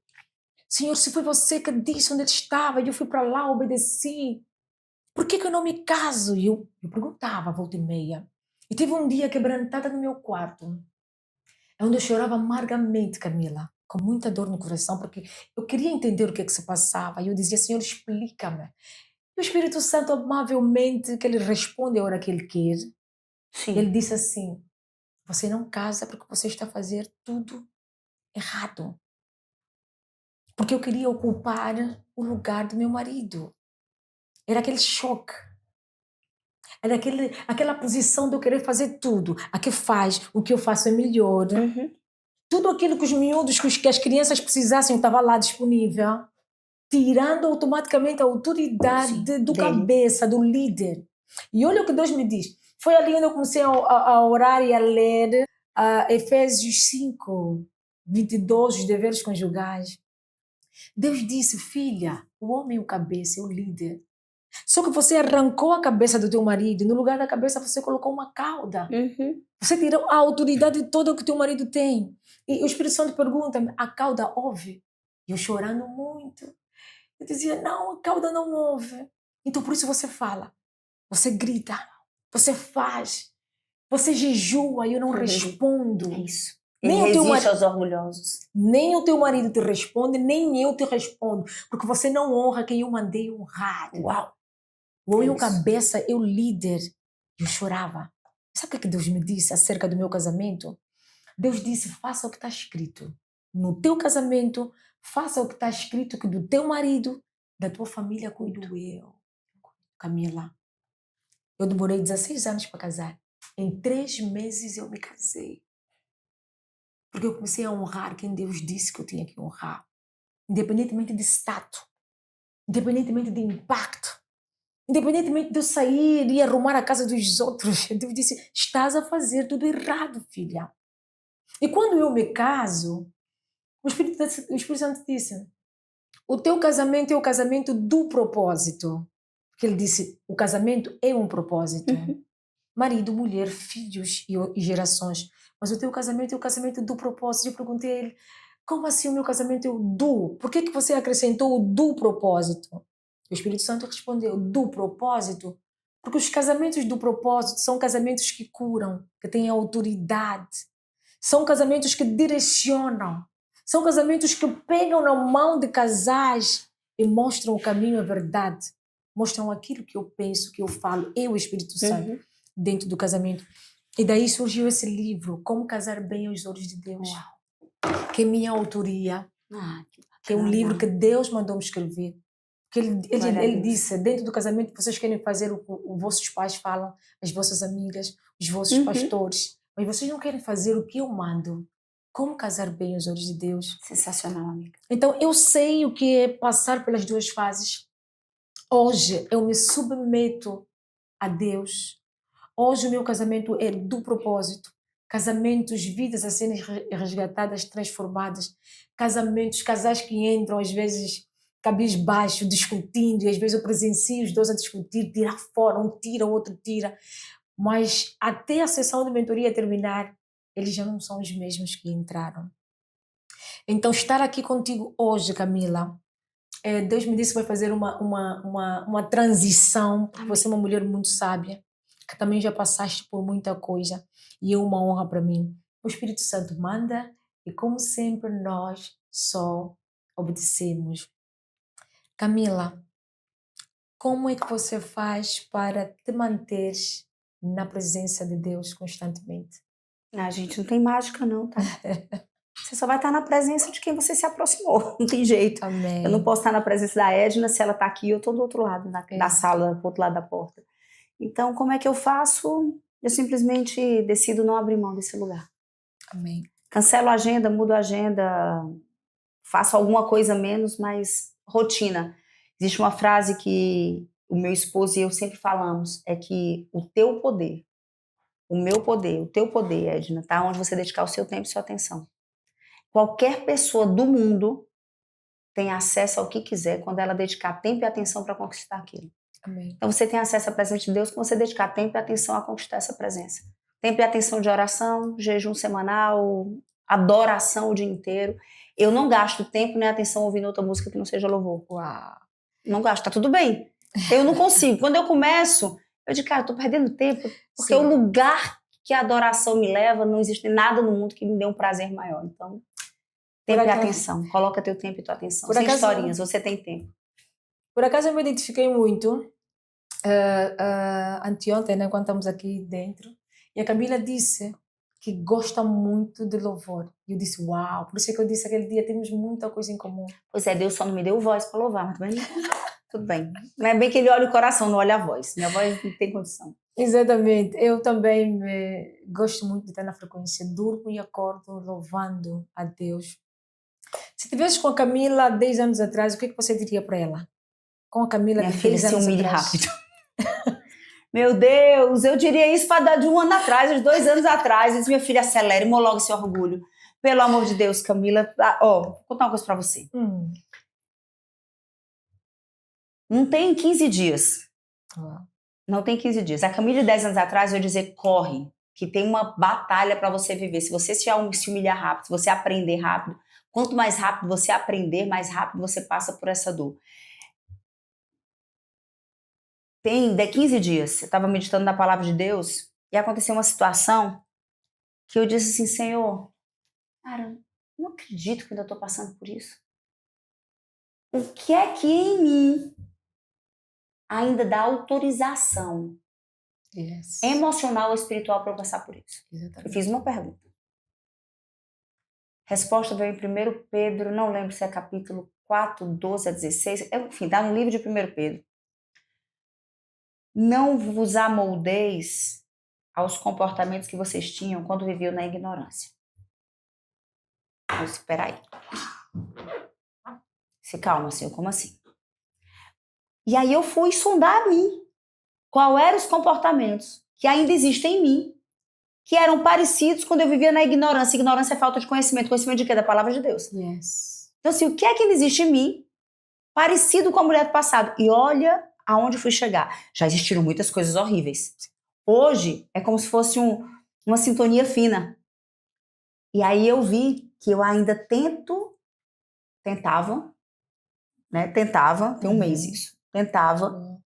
Senhor, se foi você que disse onde ele estava, e eu fui para lá, obedeci. Por que eu não me caso? E eu perguntava, volta e meia. E teve um dia quebrantada no meu quarto, onde eu chorava amargamente, Camila, com muita dor no coração, porque eu queria entender o que se passava. E eu dizia, Senhor, explica-me. E o Espírito Santo, amavelmente, que ele responde a hora que ele quer. Sim. Ele disse assim, você não casa porque você está a fazer tudo errado. Porque eu queria ocupar o lugar do meu marido. Era aquele choque. Era aquela posição de eu querer fazer tudo. A que faz, o que eu faço é melhor. Uhum. Tudo aquilo que os miúdos, que as crianças precisassem, eu estava lá disponível. Tirando automaticamente a autoridade Sim, do dele. cabeça, do líder. E olha o que Deus me diz. Foi ali onde eu comecei a orar e a ler Efésios 5, 22, os deveres conjugais. Deus disse, filha, o homem é o cabeça, é o líder. Só que você arrancou a cabeça do teu marido, no lugar da cabeça você colocou uma cauda. Uhum. Você tirou a autoridade toda que o teu marido tem. E o Espírito Santo pergunta-me, a cauda ouve? E eu chorando muito. Eu dizia, não, a cauda não ouve. Então por isso você fala, você grita, você faz, você jejua e eu não respondo. É isso. Ele Nem o teu resiste marido, aos orgulhosos. nem o teu marido te responde, nem eu te respondo, porque você não honra quem eu mandei honrar. Uau! Ou eu isso. cabeça, eu líder. Eu chorava. Sabe o que Deus me disse acerca do meu casamento? Deus disse, faça o que está escrito. No teu casamento, faça o que está escrito, que do teu marido, da tua família cuido eu. Camila, eu demorei 16 anos para casar. Em 3 meses eu me casei. Porque eu comecei a honrar quem Deus disse que eu tinha que honrar. Independentemente de status, independentemente de impacto, independentemente de eu sair e arrumar a casa dos outros. Deus disse, estás a fazer tudo errado, filha. E quando eu me caso, o Espírito Santo disse, o teu casamento é o casamento do propósito. Porque ele disse, o casamento é um propósito. Uhum. Marido, mulher, filhos e gerações. Mas o teu casamento é o casamento do propósito. Eu perguntei a ele, como assim o meu casamento é o do? Por que você acrescentou o do propósito? O Espírito Santo respondeu, do propósito? Porque os casamentos do propósito são casamentos que curam, que têm autoridade. São casamentos que direcionam. São casamentos que pegam na mão de casais e mostram o caminho, a verdade. Mostram aquilo que eu penso, que eu falo, eu, o Espírito Santo, dentro do casamento. E daí surgiu esse livro, Como Casar Bem aos Olhos de Deus. Uau. Que é minha autoria. Que é um livro que Deus mandou-me escrever. Que ele disse, dentro do casamento, vocês querem fazer o que os vossos pais falam, as vossas amigas, os vossos pastores, mas vocês não querem fazer o que eu mando. Como casar bem aos olhos de Deus. Sensacional, amiga. Então, eu sei o que é passar pelas duas fases. Hoje, eu me submeto a Deus. Hoje, o meu casamento é do propósito. Casamentos, vidas a serem resgatadas, transformadas. Casamentos, casais que entram, às vezes, cabisbaixo, discutindo, e às vezes eu presencio os dois a discutir, tirar fora, um tira, o outro tira. Mas até a sessão de mentoria terminar, eles já não são os mesmos que entraram. Então, estar aqui contigo hoje, Camila, Deus me disse que vai fazer uma transição, porque você é uma mulher muito sábia, que também já passaste por muita coisa, e é uma honra para mim. O Espírito Santo manda, e como sempre, nós só obedecemos. Camila, como é que você faz para te manter na presença de Deus constantemente? A gente não tem mágica não, tá? Você só vai estar na presença de quem você se aproximou, não tem jeito. Amém. Eu não posso estar na presença da Edna se ela está aqui, eu estou do outro lado da sala, do outro lado da porta. Então, como é que eu faço? Eu simplesmente decido não abrir mão desse lugar. Amém. Cancelo a agenda, mudo a agenda, faço alguma coisa menos, mas rotina. Existe uma frase que o meu esposo e eu sempre falamos, é que o teu poder, o meu poder, o teu poder, Edna, tá? Onde você dedicar o seu tempo e sua atenção. Qualquer pessoa do mundo tem acesso ao que quiser quando ela dedicar tempo e atenção para conquistar aquilo. Amém. Então você tem acesso à presença de Deus quando você dedicar tempo e atenção a conquistar essa presença. Tempo e atenção de oração, jejum semanal, adoração o dia inteiro. Eu não gasto tempo nem atenção ouvindo outra música que não seja louvor. Uau. Não gasto, tá tudo bem. Eu não consigo. Quando eu começo, eu digo, cara, eu tô perdendo tempo, porque o lugar que a adoração me leva, não existe nada no mundo que me dê um prazer maior. Então, tempo e atenção. Coloca teu tempo e tua atenção. Sem historinhas, você tem tempo. Por acaso eu me identifiquei muito anteontem, né, quando estamos aqui dentro, e a Camila disse que gosta muito de louvor. E eu disse, uau, por isso é que eu disse aquele dia, temos muita coisa em comum. Pois é, Deus só não me deu voz para louvar, mas também tudo bem. Não é bem que ele olha o coração, não olha a voz. Minha voz não tem condição. Exatamente. Eu também gosto muito de estar na frequência. Durmo e acordo louvando a Deus. Se tivesse com a Camila 10 anos atrás, o que você diria para ela? Com a Camila Minha de filha, 10 se anos humilhe atrás. rápido. Meu Deus, eu diria isso para dar de 1 ano atrás, de 2 anos atrás. Eu disse, minha filha, acelere, homologue esse orgulho. Pelo amor de Deus, Camila. Vou contar uma coisa para você. Não tem 15 dias. Não tem 15 dias. A Camila de 10 anos atrás, eu ia dizer, corre, que tem uma batalha para você viver. Se você se humilhar rápido, se você aprender rápido, quanto mais rápido você aprender, mais rápido você passa por essa dor. Tem 15 dias, eu estava meditando na palavra de Deus e aconteceu uma situação que eu disse assim, Senhor, cara, não acredito que ainda estou passando por isso. O que é que em mim ainda dá autorização emocional ou espiritual para eu passar por isso? Exatamente. Eu fiz uma pergunta. Resposta veio em 1 Pedro, não lembro se é capítulo 4, 12 a 16, enfim, está no livro de 1 Pedro. Não vos amoldeis aos comportamentos que vocês tinham quando viviam na ignorância. Mas espera aí. Se calma, Senhor, como assim? E aí eu fui sondar a mim. Qual eram os comportamentos que ainda existem em mim, que eram parecidos quando eu vivia na ignorância. Ignorância é falta de conhecimento. Conhecimento de quê? Da palavra de Deus. Yes. Então, assim, o que é que ainda existe em mim, parecido com a mulher do passado? E olha aonde fui chegar. Já existiram muitas coisas horríveis. Hoje, é como se fosse uma sintonia fina. E aí eu vi que eu ainda tentava, tem um mês isso, tentava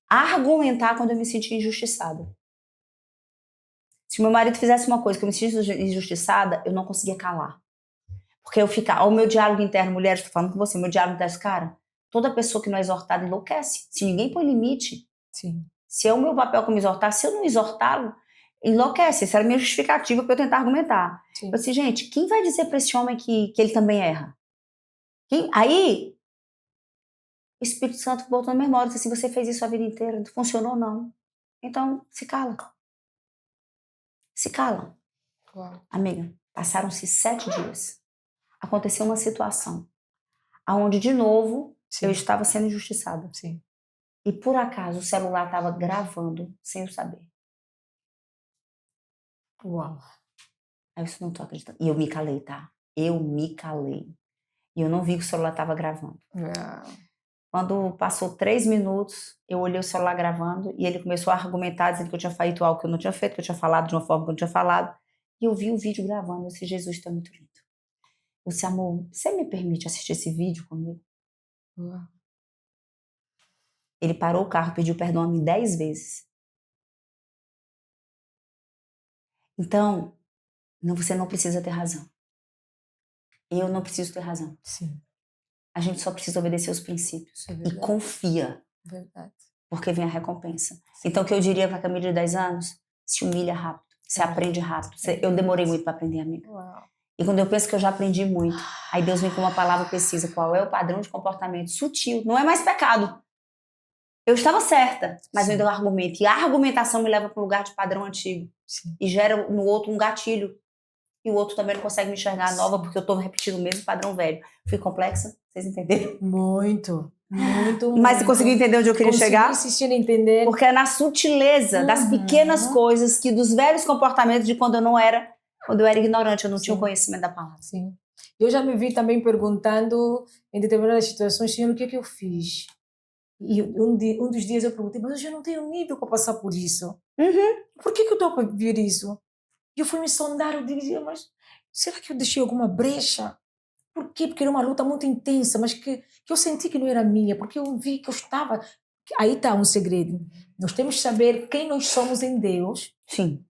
argumentar quando eu me sentia injustiçada. Se meu marido fizesse uma coisa que eu me sentia injustiçada, eu não conseguia calar. Porque eu ficava, o meu diálogo interno, mulher, estou falando com você, o meu diálogo interno, cara, toda pessoa que não é exortada enlouquece. Se ninguém põe limite, sim. Se é o meu papel como exortar, se eu não exortá-lo, enlouquece. Essa era a minha justificativa para eu tentar argumentar. Sim. Eu disse, gente, quem vai dizer para esse homem que ele também erra? Aí, o Espírito Santo voltou na memória e disse assim, você fez isso a vida inteira, não funcionou não. Então, se cala. Se cala. Uau. Amiga, passaram-se 7 dias. Aconteceu uma situação onde, de novo, eu estava sendo injustiçada. Sim. E, por acaso, o celular estava gravando sem eu saber. Uau. Aí eu disse, não tô acreditando. E eu me calei, tá? Eu me calei. E eu não vi que o celular estava gravando. Quando passou 3 minutos, eu olhei o celular gravando e ele começou a argumentar, dizendo que eu tinha feito algo que eu não tinha feito, que eu tinha falado de uma forma que eu não tinha falado. E eu vi o vídeo gravando. Eu disse, Jesus, tá muito lindo. Eu disse, amor, você me permite assistir esse vídeo comigo? Uau. Ele parou o carro, pediu perdão a mim 10 vezes. Então, você não precisa ter razão. Eu não preciso ter razão. Sim. A gente só precisa obedecer os princípios. E confia. Verdade. Porque vem a recompensa. Então, o que eu diria para a Camila de 10 anos? Se humilha rápido. Você aprende rápido. Eu demorei muito para aprender, amiga. Uau. E quando eu penso que eu já aprendi muito, aí Deus vem com uma palavra precisa. Qual é o padrão de comportamento? Sutil. Não é mais pecado. Eu estava certa, mas Sim. eu dou argumento. E a argumentação me leva para um lugar de padrão antigo. Sim. E gera no outro um gatilho. E o outro também não consegue me enxergar nova, porque eu estou repetindo o mesmo padrão velho. Fui complexa? Vocês entenderam? Muito. Mas você conseguiu entender onde eu queria chegar? Consegui insistir em entender. Porque é na sutileza das pequenas coisas, que dos velhos comportamentos de quando eu era ignorante, eu não tinha o conhecimento da palavra. Sim. Eu já me vi também perguntando em determinadas situações, Senhor, o que é que eu fiz? E um dos dias eu perguntei, mas eu já não tenho nível para passar por isso. Por que eu estou para viver isso? E eu fui me sondar, eu dizia, mas será que eu deixei alguma brecha? Por quê? Porque era uma luta muito intensa, mas que eu senti que não era minha, porque eu vi que eu estava... Aí está um segredo. Nós temos que saber quem nós somos em Deus. Sim.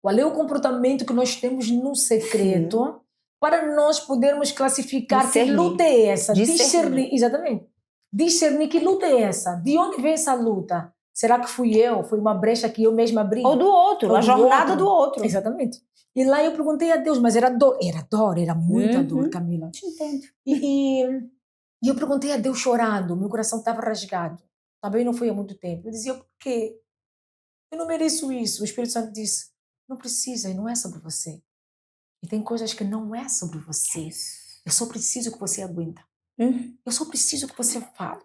Qual é o comportamento que nós temos no secreto. Sim. Para nós podermos classificar que luta é essa. Discernir. Exatamente. Discernir que luta é essa. De onde vem essa luta? Será que fui eu? Foi uma brecha que eu mesma abri? Ou do outro, a jornada do outro. Exatamente. E lá eu perguntei a Deus, mas era dor, era muita dor, Camila. Te entendo. E E eu perguntei a Deus chorando, meu coração estava rasgado. Também não foi há muito tempo. Eu dizia, por quê? Eu não mereço isso. O Espírito Santo disse, não precisa, não é sobre você. E tem coisas que não é sobre você. Eu só preciso que você aguenta. Eu só preciso que você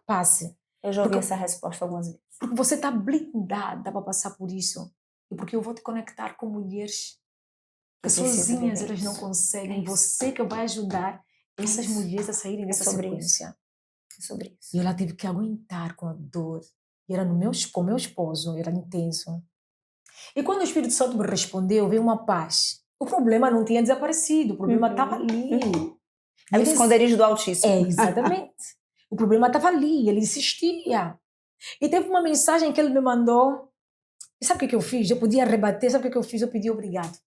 passe. Eu já ouvi Porque, essa resposta algumas vezes. porque você está blindada para passar por isso. E porque eu vou te conectar com mulheres que Eu preciso sozinhas viver elas não isso. conseguem. É isso. Você que vai ajudar essas isso. mulheres a saírem dessa sobre sequência. É sobre isso. E ela teve que aguentar com a dor. E era com meu esposo, era intenso. E quando o Espírito Santo me respondeu, veio uma paz. O problema não tinha desaparecido, o problema estava ali. É o E ele- esconderijo do Altíssimo. É, exatamente. O problema estava ali, ele insistia. E teve uma mensagem que ele me mandou. E sabe o que eu fiz? Eu podia rebater, sabe o que eu fiz? Eu pedi obrigado.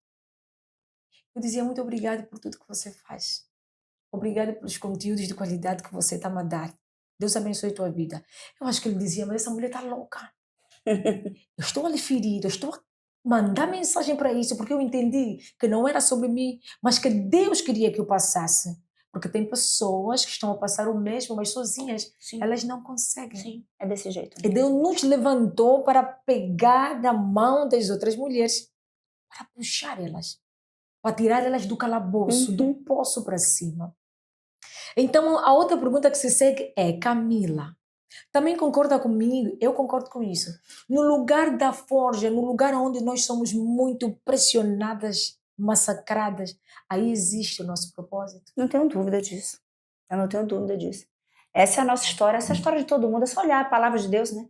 Eu dizia muito obrigado por tudo que você faz. Obrigada pelos conteúdos de qualidade que você está a dar. Deus abençoe a tua vida. Eu acho que ele dizia, mas essa mulher está louca. Eu estou a lhe ferir, eu estou a mandar mensagem para isso, porque eu entendi que não era sobre mim, mas que Deus queria que eu passasse. Porque tem pessoas que estão a passar o mesmo, mas sozinhas. Sim. Elas não conseguem. Sim, é desse jeito. E Deus nos levantou para pegar da mão das outras mulheres, para puxar elas, para tirar elas do calabouço, do poço para cima. Então, a outra pergunta que se segue é, Camila, também concorda comigo? Eu concordo com isso. No lugar da forja, no lugar onde nós somos muito pressionadas, massacradas, aí existe o nosso propósito. Não tenho dúvida disso. Eu não tenho dúvida disso. Essa é a nossa história, essa é a história de todo mundo. É só olhar a palavra de Deus, né?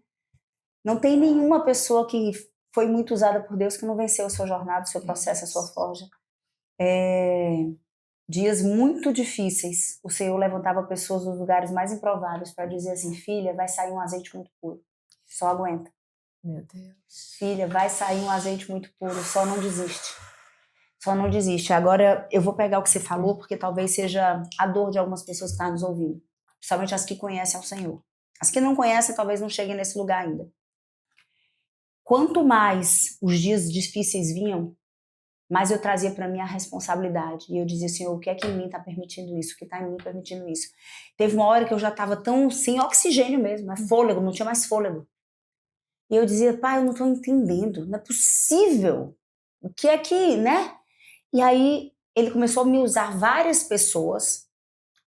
Não tem nenhuma pessoa que foi muito usada por Deus que não venceu a sua jornada, o seu processo, a sua forja. Dias muito difíceis, o Senhor levantava pessoas dos lugares mais improváveis para dizer assim, filha, vai sair um azeite muito puro. Só aguenta. Meu Deus. Filha, vai sair um azeite muito puro, só não desiste. Só não desiste. Agora, eu vou pegar o que você falou, porque talvez seja a dor de algumas pessoas que estão nos ouvindo. Principalmente as que conhecem ao Senhor. As que não conhecem, talvez não cheguem nesse lugar ainda. Quanto mais os dias difíceis vinham, mais eu trazia para mim a responsabilidade. E eu dizia, Senhor, o que é que em mim está permitindo isso? O que está em mim permitindo isso? Teve uma hora que eu já estava tão sem oxigênio mesmo, fôlego, não tinha mais fôlego. E eu dizia, pai, eu não estou entendendo, não é possível. O que é que, né? E aí ele começou a me usar várias pessoas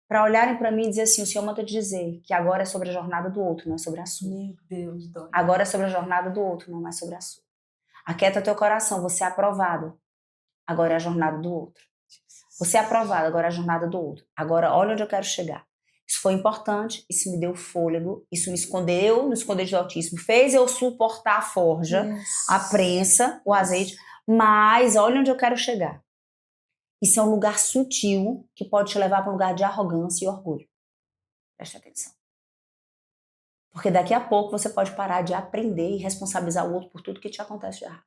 para olharem para mim e dizer assim, o Senhor manda te dizer que agora é sobre a jornada do outro, não é sobre a sua. Meu Deus, dói. Agora é sobre a jornada do outro, não é sobre a sua. Aquieta teu coração, você é aprovado. Agora é a jornada do outro. Você é aprovado, agora é a jornada do outro. Agora olha onde eu quero chegar. Isso foi importante, isso me deu fôlego, isso me escondeu no esconderijo do Altíssimo, fez eu suportar a forja, a prensa, o azeite, mas olha onde eu quero chegar. Isso é um lugar sutil que pode te levar para um lugar de arrogância e orgulho. Preste atenção. Porque daqui a pouco você pode parar de aprender e responsabilizar o outro por tudo que te acontece de errado.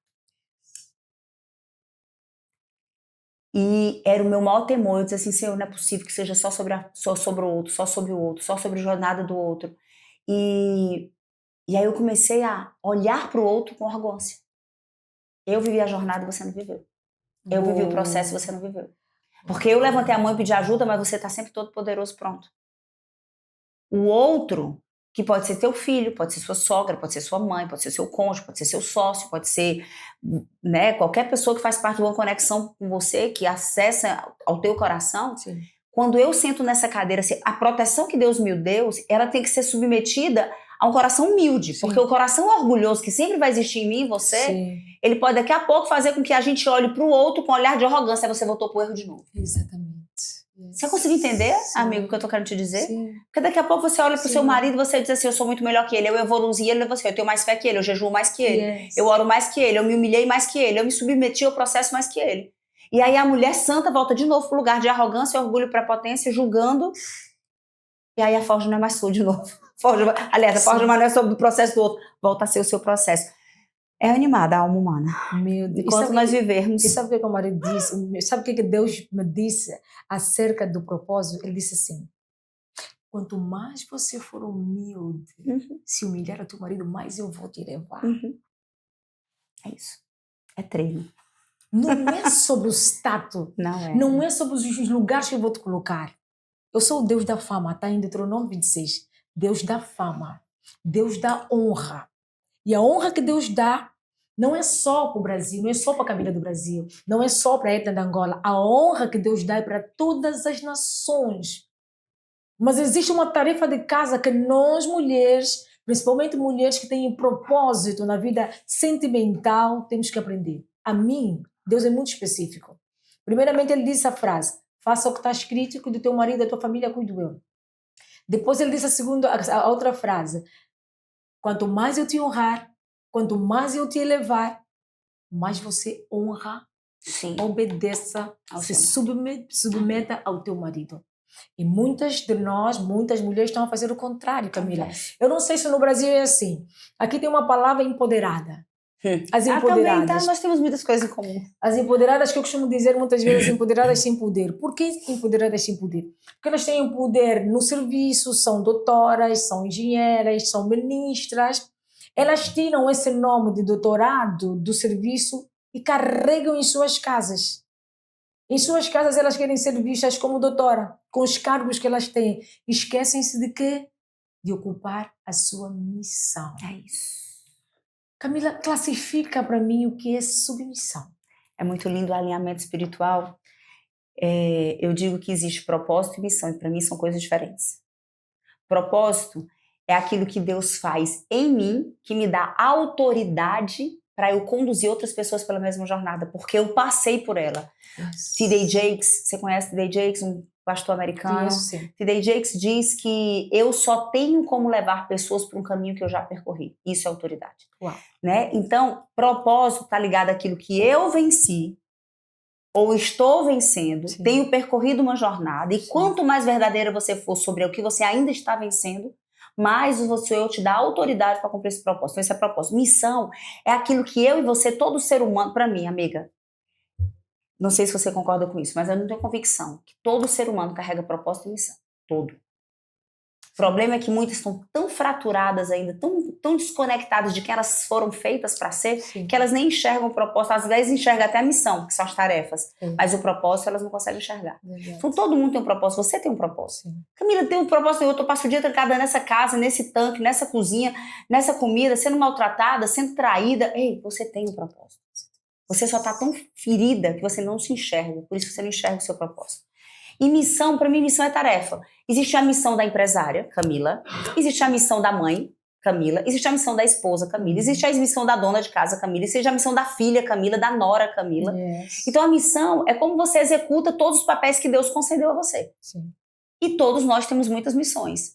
E era o meu maior temor, eu dizia assim, Senhor, não é possível que seja só sobre o outro, só sobre o outro, só sobre a jornada do outro. E aí eu comecei a olhar para o outro com arrogância. Eu vivi a jornada e você não viveu. Eu vivi o processo e você não viveu. Porque eu levantei a mão e pedi ajuda, mas você está sempre todo poderoso pronto. O outro, que pode ser teu filho, pode ser sua sogra, pode ser sua mãe, pode ser seu cônjuge, pode ser seu sócio, pode ser, né, qualquer pessoa que faz parte de uma conexão com você, que acessa ao teu coração. Sim. Quando eu sento nessa cadeira, assim, a proteção que Deus me deu, ela tem que ser submetida a um coração humilde. Sim. Porque o coração orgulhoso, que sempre vai existir em mim e você, Sim. ele pode daqui a pouco fazer com que a gente olhe para o outro com um olhar de arrogância, aí você voltou pro erro de novo. Exatamente. Você conseguiu entender, Sim. amigo, o que eu tô querendo te dizer? Sim. Porque daqui a pouco você olha pro Sim. seu marido e você diz assim, eu sou muito melhor que ele, eu evoluí ele, você, eu tenho mais fé que ele, eu jejuo mais que ele, Yes. eu oro mais que ele, eu me humilhei mais que ele, eu me submeti ao processo mais que ele. E aí a mulher santa volta de novo pro lugar de arrogância, orgulho, prepotência, julgando. E aí a forja não é mais sua de novo. Aliás, a forja não é sobre o processo do outro, volta a ser o seu processo. É animada a alma humana. Meu Deus. Enquanto nós vivermos. E sabe o que o marido disse? Sabe o que Deus me disse acerca do propósito? Ele disse assim, quanto mais você for humilde, se humilhar a teu marido, mais eu vou te levar. É isso. É treino. Não é sobre o status. Não é. Não é sobre os lugares que eu vou te colocar. Eu sou o Deus da fama, está em Deuteronômio 26. Deus dá fama, Deus dá honra. E a honra que Deus dá não é só para o Brasil, não é só para a Camila do Brasil, não é só para a Etna da Angola. A honra que Deus dá é para todas as nações. Mas existe uma tarefa de casa que nós mulheres, principalmente mulheres que têm propósito na vida sentimental, temos que aprender. A mim, Deus é muito específico. Primeiramente, ele disse a frase: faça o que está escrito e do teu marido e da tua família cuido eu. Depois ele disse a outra frase: quanto mais eu te honrar, quanto mais eu te elevar, mais você honra, Sim. obedeça, Ao se seu submeta ao teu marido. E muitas de nós, muitas mulheres estão a fazer o contrário, Camila. Acontece. Eu não sei se no Brasil é assim. Aqui tem uma palavra empoderada. As Também empoderadas. nós temos muitas coisas em comum. As empoderadas que eu costumo dizer muitas vezes, empoderadas sem poder. Por que empoderadas sem poder? Porque elas têm poder no serviço, são doutoras, são engenheiras, são ministras. Elas tiram esse nome de doutorado do serviço e carregam em suas casas. Em suas casas elas querem ser vistas como doutora, com os cargos que elas têm. Esquecem-se de quê? De ocupar a sua missão. É isso. Camila, classifica para mim o que é submissão. É muito lindo o alinhamento espiritual. Eu digo que existe propósito e missão, e para mim são coisas diferentes. Propósito é aquilo que Deus faz em mim, que me dá autoridade para eu conduzir outras pessoas pela mesma jornada, porque eu passei por ela. T.D. Jakes, você conhece T.D. Jakes, um pastor americano? T.D. Jakes diz que eu só tenho como levar pessoas para um caminho que eu já percorri. Isso é autoridade. Uau. Né? Então, propósito está ligado àquilo que eu venci, ou estou vencendo, Sim. tenho percorrido uma jornada, e Sim. quanto mais verdadeira você for sobre o que você ainda está vencendo, mais eu te dá autoridade para cumprir esse propósito. Então, esse é propósito. Missão é aquilo que eu e você, todo ser humano, para mim, amiga, não sei se você concorda com isso, mas eu não tenho convicção que todo ser humano carrega propósito e missão. Todo. O problema é que muitas estão tão fraturadas ainda, tão desconectadas de que elas foram feitas para ser, Sim. que elas nem enxergam o propósito. Às vezes enxergam até a missão, que são as tarefas. Sim. Mas o propósito elas não conseguem enxergar. Verdade. Então todo mundo tem um propósito. Você tem um propósito. Sim. Camila tem um propósito. Eu passo o dia trancada nessa casa, nesse tanque, nessa cozinha, nessa comida, sendo maltratada, sendo traída. Ei, você tem um propósito. Você só está tão ferida que você não se enxerga. Por isso que você não enxerga o seu propósito. E missão, para mim, missão é tarefa. Existe a missão da empresária, Camila. Existe a missão da mãe, Camila. Existe a missão da esposa, Camila. Existe a missão da dona de casa, Camila. Existe a missão da filha, Camila, da nora, Camila. Yes. Então a missão é como você executa todos os papéis que Deus concedeu a você. Sim. E todos nós temos muitas missões.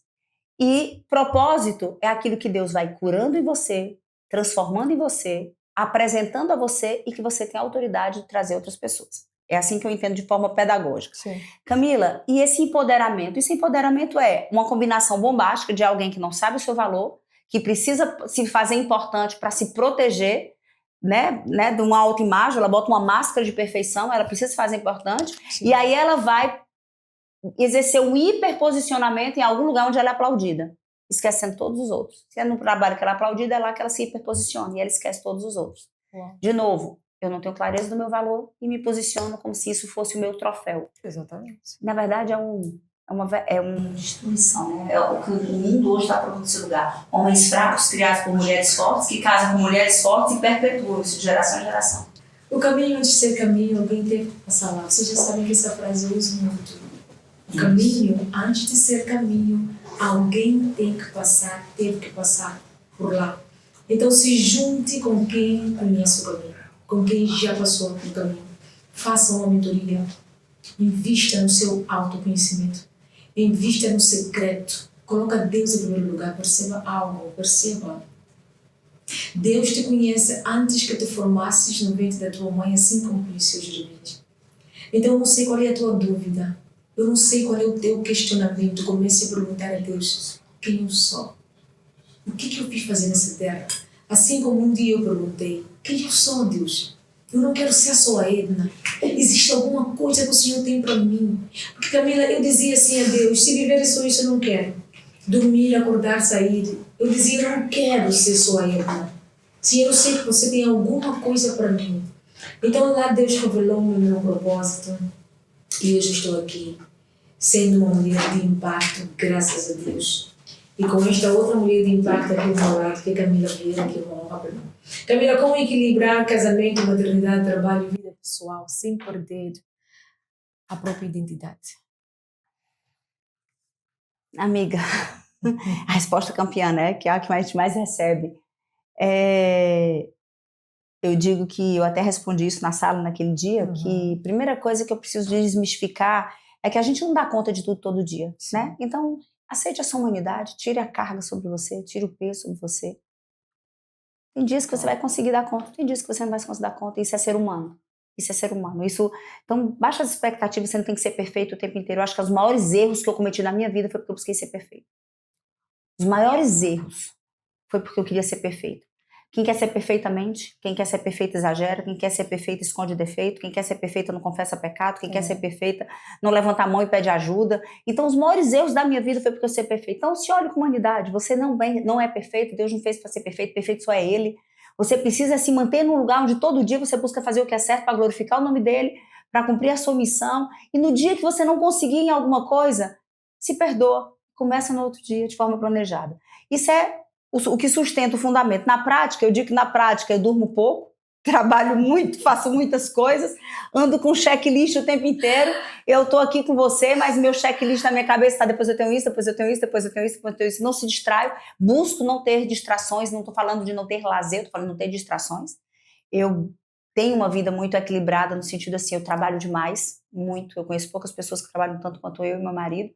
E propósito é aquilo que Deus vai curando em você, transformando em você, apresentando a você e que você tem a autoridade de trazer outras pessoas. É assim que eu entendo de forma pedagógica. Sim. Camila, e esse empoderamento? Esse empoderamento é uma combinação bombástica de alguém que não sabe o seu valor, que precisa se fazer importante para se proteger, né, de uma autoimagem, ela bota uma máscara de perfeição, ela precisa se fazer importante, Sim. e aí ela vai exercer um hiperposicionamento em algum lugar onde ela é aplaudida, esquecendo todos os outros. Se é no trabalho que ela é aplaudida, é lá que ela se hiperposiciona, e ela esquece todos os outros. Uau. De novo, eu não tenho clareza do meu valor e me posiciono como se isso fosse o meu troféu. Exatamente. Na verdade, é uma destruição, né? É o que o mundo hoje está procurando esse lugar. Homens fracos criados por mulheres fortes, que casam com mulheres fortes e perpetuam isso de geração em geração. O caminho antes de ser caminho, alguém teve que passar lá. Vocês já sabem que essa frase eu uso muito. O caminho, antes de ser caminho, alguém teve que passar por lá. Então se junte com quem conhece o caminho, com quem já passou pelo caminho. Faça uma mentoria, invista no seu autoconhecimento, invista no secreto, coloca Deus em primeiro lugar, perceba algo, perceba. Deus te conhece antes que te formasses no ventre da tua mãe, assim como conheceu Jeremias. Então eu não sei qual é a tua dúvida, eu não sei qual é o teu questionamento. Comece a perguntar a Deus quem eu sou, o que eu fiz fazer nessa terra. Assim como um dia eu perguntei, quem eu sou, Deus? Eu não quero ser só a Edna. Existe alguma coisa que o Senhor tem para mim? Porque, Camila, eu dizia assim a Deus, se viver só isso eu não quero. Dormir, acordar, sair. Eu dizia, eu não quero ser só a Edna. Senhor, eu sei que você tem alguma coisa para mim. Então lá Deus revelou-me o meu propósito. E hoje estou aqui. sendo uma mulher de impacto, graças a Deus. E com esta outra mulher de impacto aqui ao meu lado, que é Camila Vieira, que é uma honra para mim. Camila, como equilibrar casamento, maternidade, trabalho e vida pessoal sem perder a própria identidade? Amiga, a resposta campeã, né? Que é a que a gente mais recebe. Eu digo que eu até respondi isso na sala naquele dia, que a primeira coisa que eu preciso desmistificar é que a gente não dá conta de tudo todo dia, né? Então, aceite a sua humanidade, tire a carga sobre você, tire o peso sobre você. Tem dias que você vai conseguir dar conta, tem dias que você não vai conseguir dar conta. Isso é ser humano. Isso é ser humano. Então, baixa as expectativas, você não tem que ser perfeito o tempo inteiro. Eu acho que os maiores erros que eu cometi na minha vida foi porque eu busquei ser perfeito. Os maiores erros foi porque eu queria ser perfeito. Quem quer ser perfeitamente, quem quer ser perfeita exagera, quem quer ser perfeita esconde defeito, quem quer ser perfeita não confessa pecado, quem quer ser perfeita não levanta a mão e pede ajuda. Então, os maiores erros da minha vida foi porque eu ser perfeito. Então, se olhe com humanidade, você não é perfeito, Deus não fez para ser perfeito, perfeito só é Ele. Você precisa se manter num lugar onde todo dia você busca fazer o que é certo para glorificar o nome dEle, para cumprir a sua missão. E no dia que você não conseguir em alguma coisa, se perdoa, começa no outro dia de forma planejada. Isso é o que sustenta o fundamento. Na prática, eu digo que na prática eu durmo pouco, trabalho muito, faço muitas coisas, ando com checklist o tempo inteiro. Eu estou aqui com você, mas meu checklist na minha cabeça está: depois eu tenho isso, depois eu tenho isso, depois eu tenho isso, depois eu tenho isso. Não se distraio, busco não ter distrações, não estou falando de não ter lazer, estou falando de não ter distrações. Eu tenho uma vida muito equilibrada no sentido assim, eu trabalho demais, muito. Eu conheço poucas pessoas que trabalham tanto quanto eu e meu marido.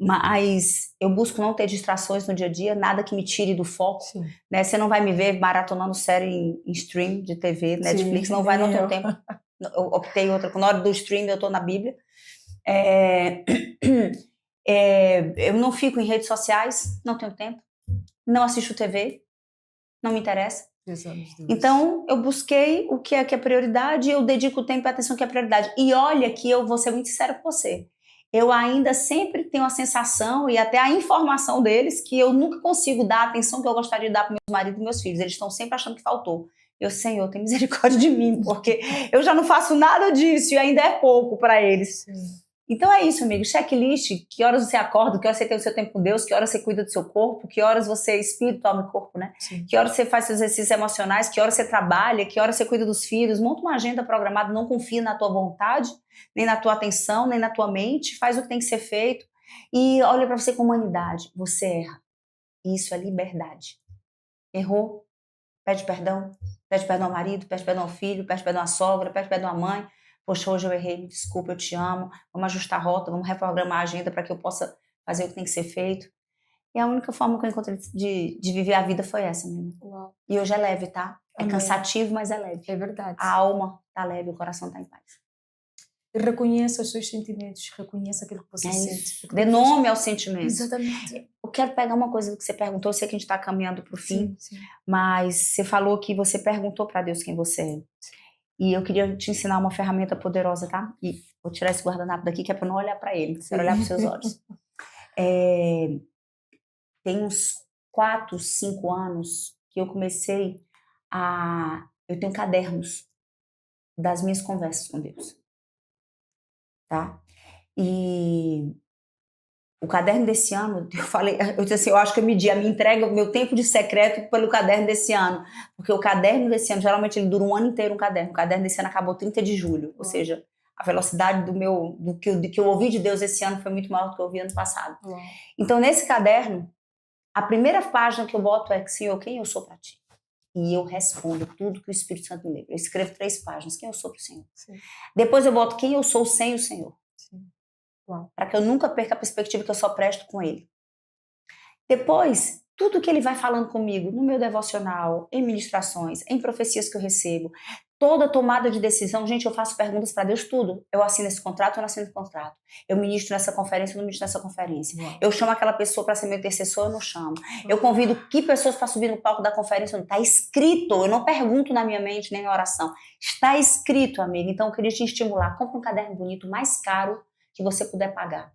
Mas eu busco não ter distrações no dia a dia, nada que me tire do foco, né? Você não vai me ver maratonando série em stream de TV, Netflix, não vai, não tenho tempo. Eu optei outra, na hora do stream eu tô na Bíblia. Eu não fico em redes sociais, não tenho tempo. Não assisto TV, não me interessa. Então, eu busquei o que é prioridade e eu dedico o tempo e a atenção que é prioridade. E olha que eu vou ser muito sincera com você. Eu ainda sempre tenho a sensação e até a informação deles que eu nunca consigo dar a atenção que eu gostaria de dar para meus maridos e meus filhos. Eles estão sempre achando que faltou. Eu, Senhor, tem misericórdia de mim, porque eu já não faço nada disso e ainda é pouco para eles. Sim. Então é isso, amigo. Checklist, que horas você acorda, que horas você tem o seu tempo com Deus, que horas você cuida do seu corpo, que horas você espírito, alma e corpo, né? Sim. Que horas você faz seus exercícios emocionais, que horas você trabalha, que horas você cuida dos filhos. Monta uma agenda programada, não confia na tua vontade, nem na tua atenção, nem na tua mente. Faz o que tem que ser feito e olha para você com humanidade. Você erra. Isso é liberdade. Errou? Pede perdão ao marido, pede perdão ao filho, pede perdão à sogra, pede perdão à mãe. Poxa, hoje eu errei, me desculpa, eu te amo, vamos ajustar a rota, vamos reprogramar a agenda para que eu possa fazer o que tem que ser feito. E a única forma que eu encontrei de viver a vida foi essa, menina. Uau. E hoje é leve, tá? É cansativo, mas é leve. É verdade. A alma tá leve, o coração tá em paz. Reconheça os seus sentimentos, reconheça aquilo que você sente. Dê nome aos sentimentos. Exatamente. Eu quero pegar uma coisa que você perguntou, eu sei que a gente está caminhando para o fim, sim. Mas você falou que você perguntou para Deus quem você é. E eu queria te ensinar uma ferramenta poderosa, tá? E vou tirar esse guardanapo daqui, que é para não olhar para ele, quero olhar para os seus olhos. Tem uns 4, 5 anos que eu comecei a... Eu tenho cadernos das minhas conversas com Deus. Tá? E o caderno desse ano, eu disse assim, eu acho que eu medi a minha entrega, o meu tempo de secreto pelo caderno desse ano. Porque o caderno desse ano, geralmente ele dura um ano inteiro, um caderno. O caderno desse ano acabou 30 de julho. Ou seja, a velocidade do que eu ouvi de Deus esse ano foi muito maior do que eu ouvi ano passado. Então, nesse caderno, a primeira página que eu boto é: Senhor, quem eu sou para ti? E eu respondo tudo que o Espírito Santo me lembra. Eu escrevo 3 páginas, quem eu sou para o Senhor. Sim. Depois eu boto quem eu sou sem o Senhor. Para que eu nunca perca a perspectiva que eu só presto com Ele. Depois, tudo que Ele vai falando comigo, no meu devocional, em ministrações, em profecias que eu recebo, toda tomada de decisão, gente, eu faço perguntas para Deus, tudo. Eu assino esse contrato, eu não assino esse contrato. Eu ministro nessa conferência, eu não ministro nessa conferência. Eu chamo aquela pessoa para ser meu intercessor, eu não chamo. Eu convido que pessoas para subir no palco da conferência, não está escrito. Eu não pergunto na minha mente, nem na oração. Está escrito, amiga. Então, eu queria te estimular. Compre um caderno bonito, mais caro que você puder pagar.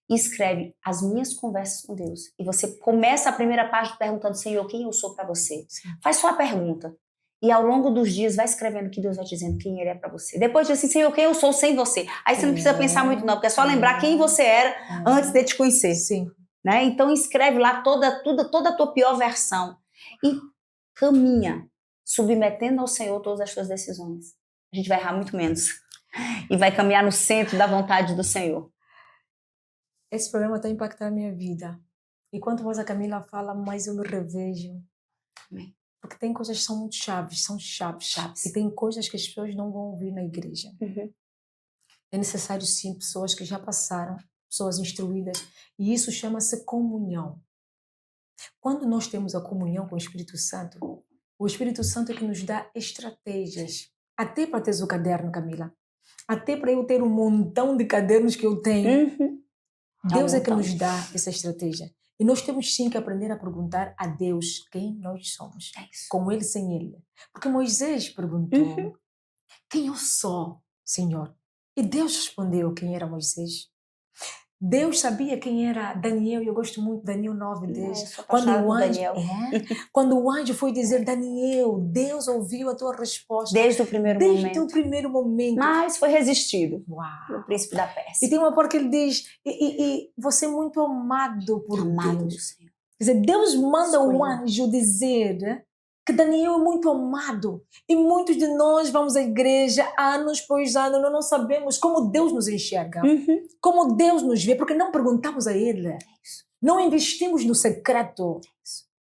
E escreve as minhas conversas com Deus. E você começa a primeira página perguntando: Senhor, quem eu sou para você? Sim. Faz só a pergunta. E ao longo dos dias, vai escrevendo que Deus vai dizendo quem Ele é para você. Depois diz assim, Senhor, quem eu sou sem você? Aí você não precisa pensar muito não, porque é só lembrar quem você era antes de te conhecer. Sim. Né? Então escreve lá toda a tua pior versão. E caminha, submetendo ao Senhor todas as suas decisões. A gente vai errar muito menos. E vai caminhar no centro da vontade do Senhor. Esse programa está impactando a minha vida. E quanto mais a Camila fala, mais eu me revejo. Amém. Porque tem coisas que são muito chaves, são chaves. E tem coisas que as pessoas não vão ouvir na igreja. Uhum. É necessário, sim, pessoas que já passaram, pessoas instruídas. E isso chama-se comunhão. Quando nós temos a comunhão com o Espírito Santo é que nos dá estratégias. Até para ter o caderno, Camila. Até para eu ter um montão de cadernos que eu tenho. Uhum. Deus é que nos dá essa estratégia. E nós temos sim que aprender a perguntar a Deus quem nós somos. É isso. Com Ele, sem Ele. Porque Moisés perguntou, quem eu sou, Senhor? E Deus respondeu quem era Moisés. Deus sabia quem era Daniel, e eu gosto muito de Daniel 9:10. Quando o anjo foi dizer, Daniel, Deus ouviu a tua resposta. Desde o primeiro momento. Mas foi resistido. Uau. No príncipe da Pérsia. E tem uma parte que ele diz, e você é muito amado por Deus. Senhor. Quer dizer, Deus manda o anjo dizer que Daniel é muito amado. E muitos de nós vamos à igreja anos após anos, nós não sabemos como Deus nos enxerga, como Deus nos vê, porque não perguntamos a Ele. Não investimos no secreto.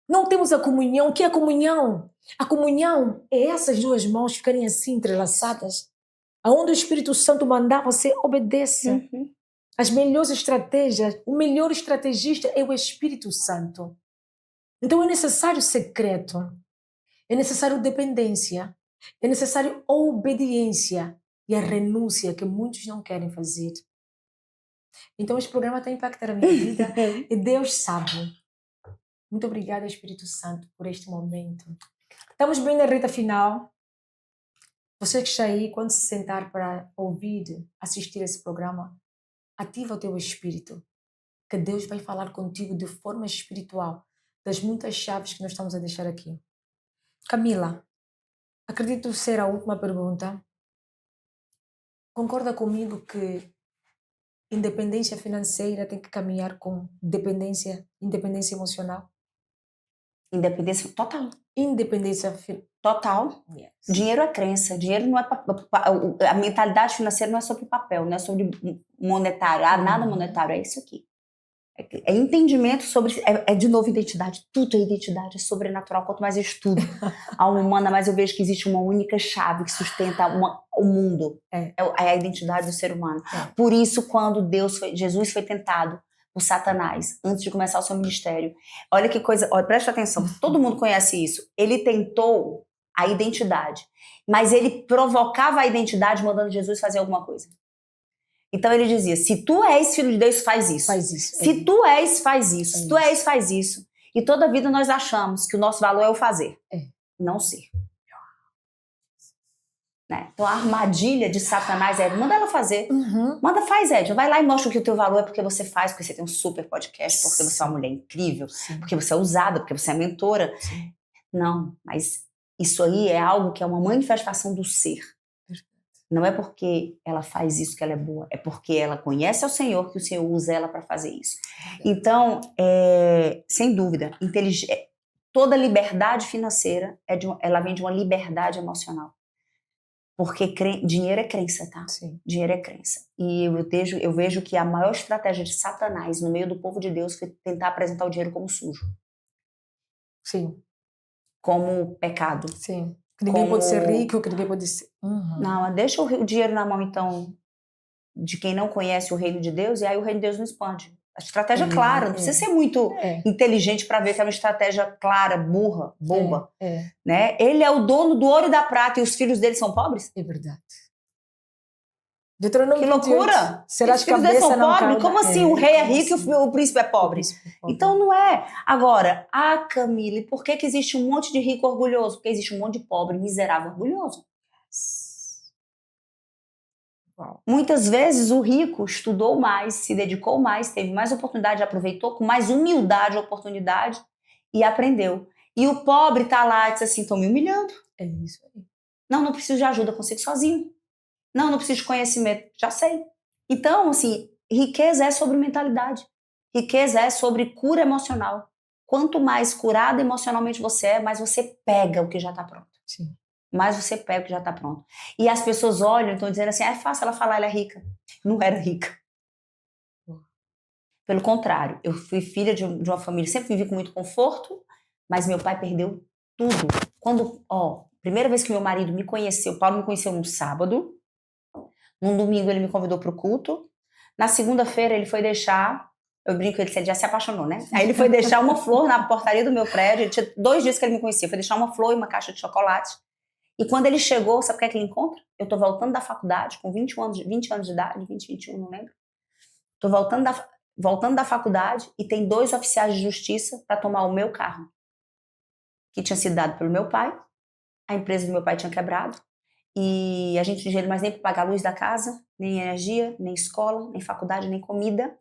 Não temos a comunhão. O que é a comunhão? A comunhão é essas duas mãos ficarem assim entrelaçadas. Aonde o Espírito Santo mandar, você obedece. As melhores estratégias, o melhor estrategista é o Espírito Santo. Então é necessário secreto. É necessário dependência, é necessário obediência e a renúncia que muitos não querem fazer. Então este programa está impactando a minha vida e Deus sabe. Muito obrigada, Espírito Santo, por este momento. Estamos bem na reta final. Você que está aí, quando se sentar para ouvir, assistir esse programa, ativa o teu espírito, que Deus vai falar contigo de forma espiritual, das muitas chaves que nós estamos a deixar aqui. Camila, acredito ser a última pergunta. Concorda comigo que independência financeira tem que caminhar com independência emocional? Independência total. Total. Yes. Dinheiro é crença. Dinheiro não é a mentalidade financeira não é sobre papel, não é sobre monetário. Nada monetário, é isso aqui. É entendimento sobre... É de novo identidade. Tudo é identidade, é sobrenatural. Quanto mais eu estudo a alma humana, mais eu vejo que existe uma única chave que sustenta o mundo. É a identidade do ser humano. Por isso, quando Jesus foi tentado por Satanás, antes de começar o seu ministério. Olha que coisa... presta atenção, todo mundo conhece isso. Ele tentou a identidade, mas ele provocava a identidade mandando Jesus fazer alguma coisa. Então ele dizia, se tu és filho de Deus, faz isso. Se tu és, faz isso. Se tu és, faz isso. E toda a vida nós achamos que o nosso valor é o fazer, não ser. Né? Então a armadilha de Satanás é, manda ela fazer. Manda, faz, Edna. Vai lá e mostra que o teu valor é porque você faz, porque você tem um super podcast, porque você é uma mulher incrível, porque você é ousada, porque você é mentora. Não, mas isso aí é algo que é uma manifestação do ser. Não é porque ela faz isso que ela é boa, é porque ela conhece ao Senhor que o Senhor usa ela para fazer isso. Então, sem dúvida, toda liberdade financeira ela vem de uma liberdade emocional. Porque dinheiro é crença, tá? Sim. Dinheiro é crença. E eu vejo que a maior estratégia de Satanás no meio do povo de Deus foi tentar apresentar o dinheiro como sujo. Sim. Como pecado. Sim. Que ninguém pode ser rico, que ninguém pode ser... Não, deixa o dinheiro na mão, então, de quem não conhece o reino de Deus, e aí o reino de Deus não expande. A estratégia é clara, não precisa ser muito inteligente para ver que é uma estratégia clara, burra, boba. Né? Ele é o dono do ouro e da prata, e os filhos dele são pobres? É verdade. Deuteronômio que loucura! 28. Será os filhos dele são pobres? Como assim? O rei é rico e o príncipe é pobre? Então não é. Agora, Camila, por que existe um monte de rico orgulhoso? Porque existe um monte de pobre, miserável, orgulhoso. Uau. Muitas vezes o rico estudou mais, se dedicou mais, teve mais oportunidade, aproveitou com mais humildade a oportunidade e aprendeu. E o pobre está lá e diz assim, estão me humilhando. É isso aí. Não preciso de ajuda, consigo sozinho. Não preciso de conhecimento, já sei. Então, assim, riqueza é sobre mentalidade. Riqueza é sobre cura emocional. Quanto mais curado emocionalmente você é, mais você pega o que já está pronto. Sim. Mais você pega o que já está pronto. E as pessoas olham e estão dizendo assim, é fácil ela falar, ela é rica. Não era rica. Pelo contrário, eu fui filha de uma família, sempre vivi com muito conforto, mas meu pai perdeu tudo. Primeira vez que meu marido me conheceu, Paulo me conheceu num sábado, num domingo ele me convidou para o culto, na segunda-feira ele foi deixar, eu brinco, ele já se apaixonou, né? Aí ele foi deixar uma flor na portaria do meu prédio, ele tinha 2 dias que ele me conhecia, foi deixar uma flor e uma caixa de chocolate. E quando ele chegou, sabe o que é que ele encontra? Eu tô voltando da faculdade, com 20 anos de idade, 20, 21, não lembro. Tô voltando da faculdade e tem 2 oficiais de justiça para tomar o meu carro, que tinha sido dado pelo meu pai, a empresa do meu pai tinha quebrado, e a gente não tinha dinheiro mais nem para pagar a luz da casa, nem energia, nem escola, nem faculdade, nem comida.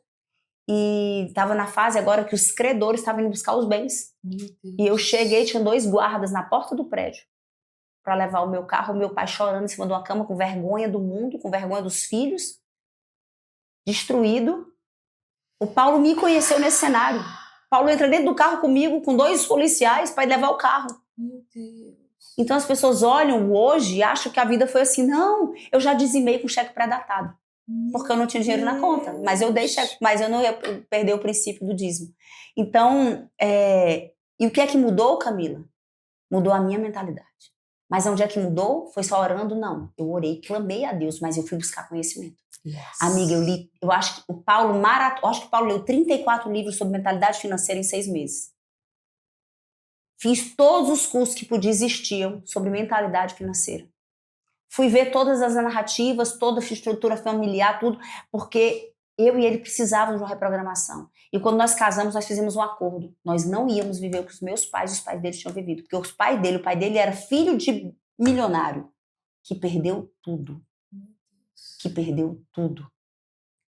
E estava na fase agora que os credores estavam indo buscar os bens. E eu cheguei, tinha 2 guardas na porta do prédio para levar o meu carro, o meu pai chorando em cima de uma cama, com vergonha do mundo, com vergonha dos filhos, destruído. O Paulo me conheceu nesse cenário. Paulo entra dentro do carro comigo, com 2 policiais, para ir levar o carro. Meu Deus. Então as pessoas olham hoje e acham que a vida foi assim. Não, eu já dizimei com cheque pré-datado. Porque eu não tinha dinheiro na conta. Mas eu dei cheque, mas eu não ia perder o princípio do dízimo. Então, e o que é que mudou, Camila? Mudou a minha mentalidade. Mas onde é que mudou? Foi só orando? Não. Eu orei, clamei a Deus, mas eu fui buscar conhecimento. Yes. Amiga, eu acho que o Paulo leu 34 livros sobre mentalidade financeira em 6 meses. Fiz todos os cursos que podia existiam sobre mentalidade financeira. Fui ver todas as narrativas, toda a estrutura familiar, tudo, porque eu e ele precisavam de uma reprogramação. E quando nós casamos, nós fizemos um acordo. Nós não íamos viver o que os meus pais e os pais dele tinham vivido. Porque o pai dele era filho de milionário, que perdeu tudo. Que perdeu tudo.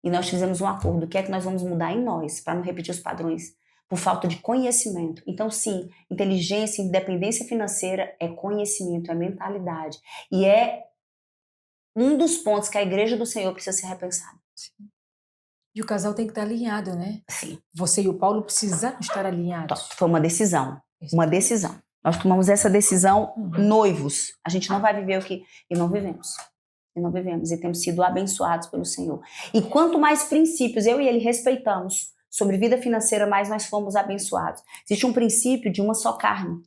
E nós fizemos um acordo. O que é que nós vamos mudar em nós, para não repetir os padrões? Por falta de conhecimento. Então, sim, inteligência, independência financeira é conhecimento, é mentalidade. E é um dos pontos que a igreja do Senhor precisa ser repensada. Sim. E o casal tem que estar alinhado, né? Sim. Você e o Paulo precisam estar alinhados. Foi uma decisão. Uma decisão. Nós tomamos essa decisão noivos. A gente não vai viver o que... E não vivemos. E não vivemos. E temos sido abençoados pelo Senhor. E quanto mais princípios eu e ele respeitamos sobre vida financeira, mais nós fomos abençoados. Existe um princípio de uma só carne.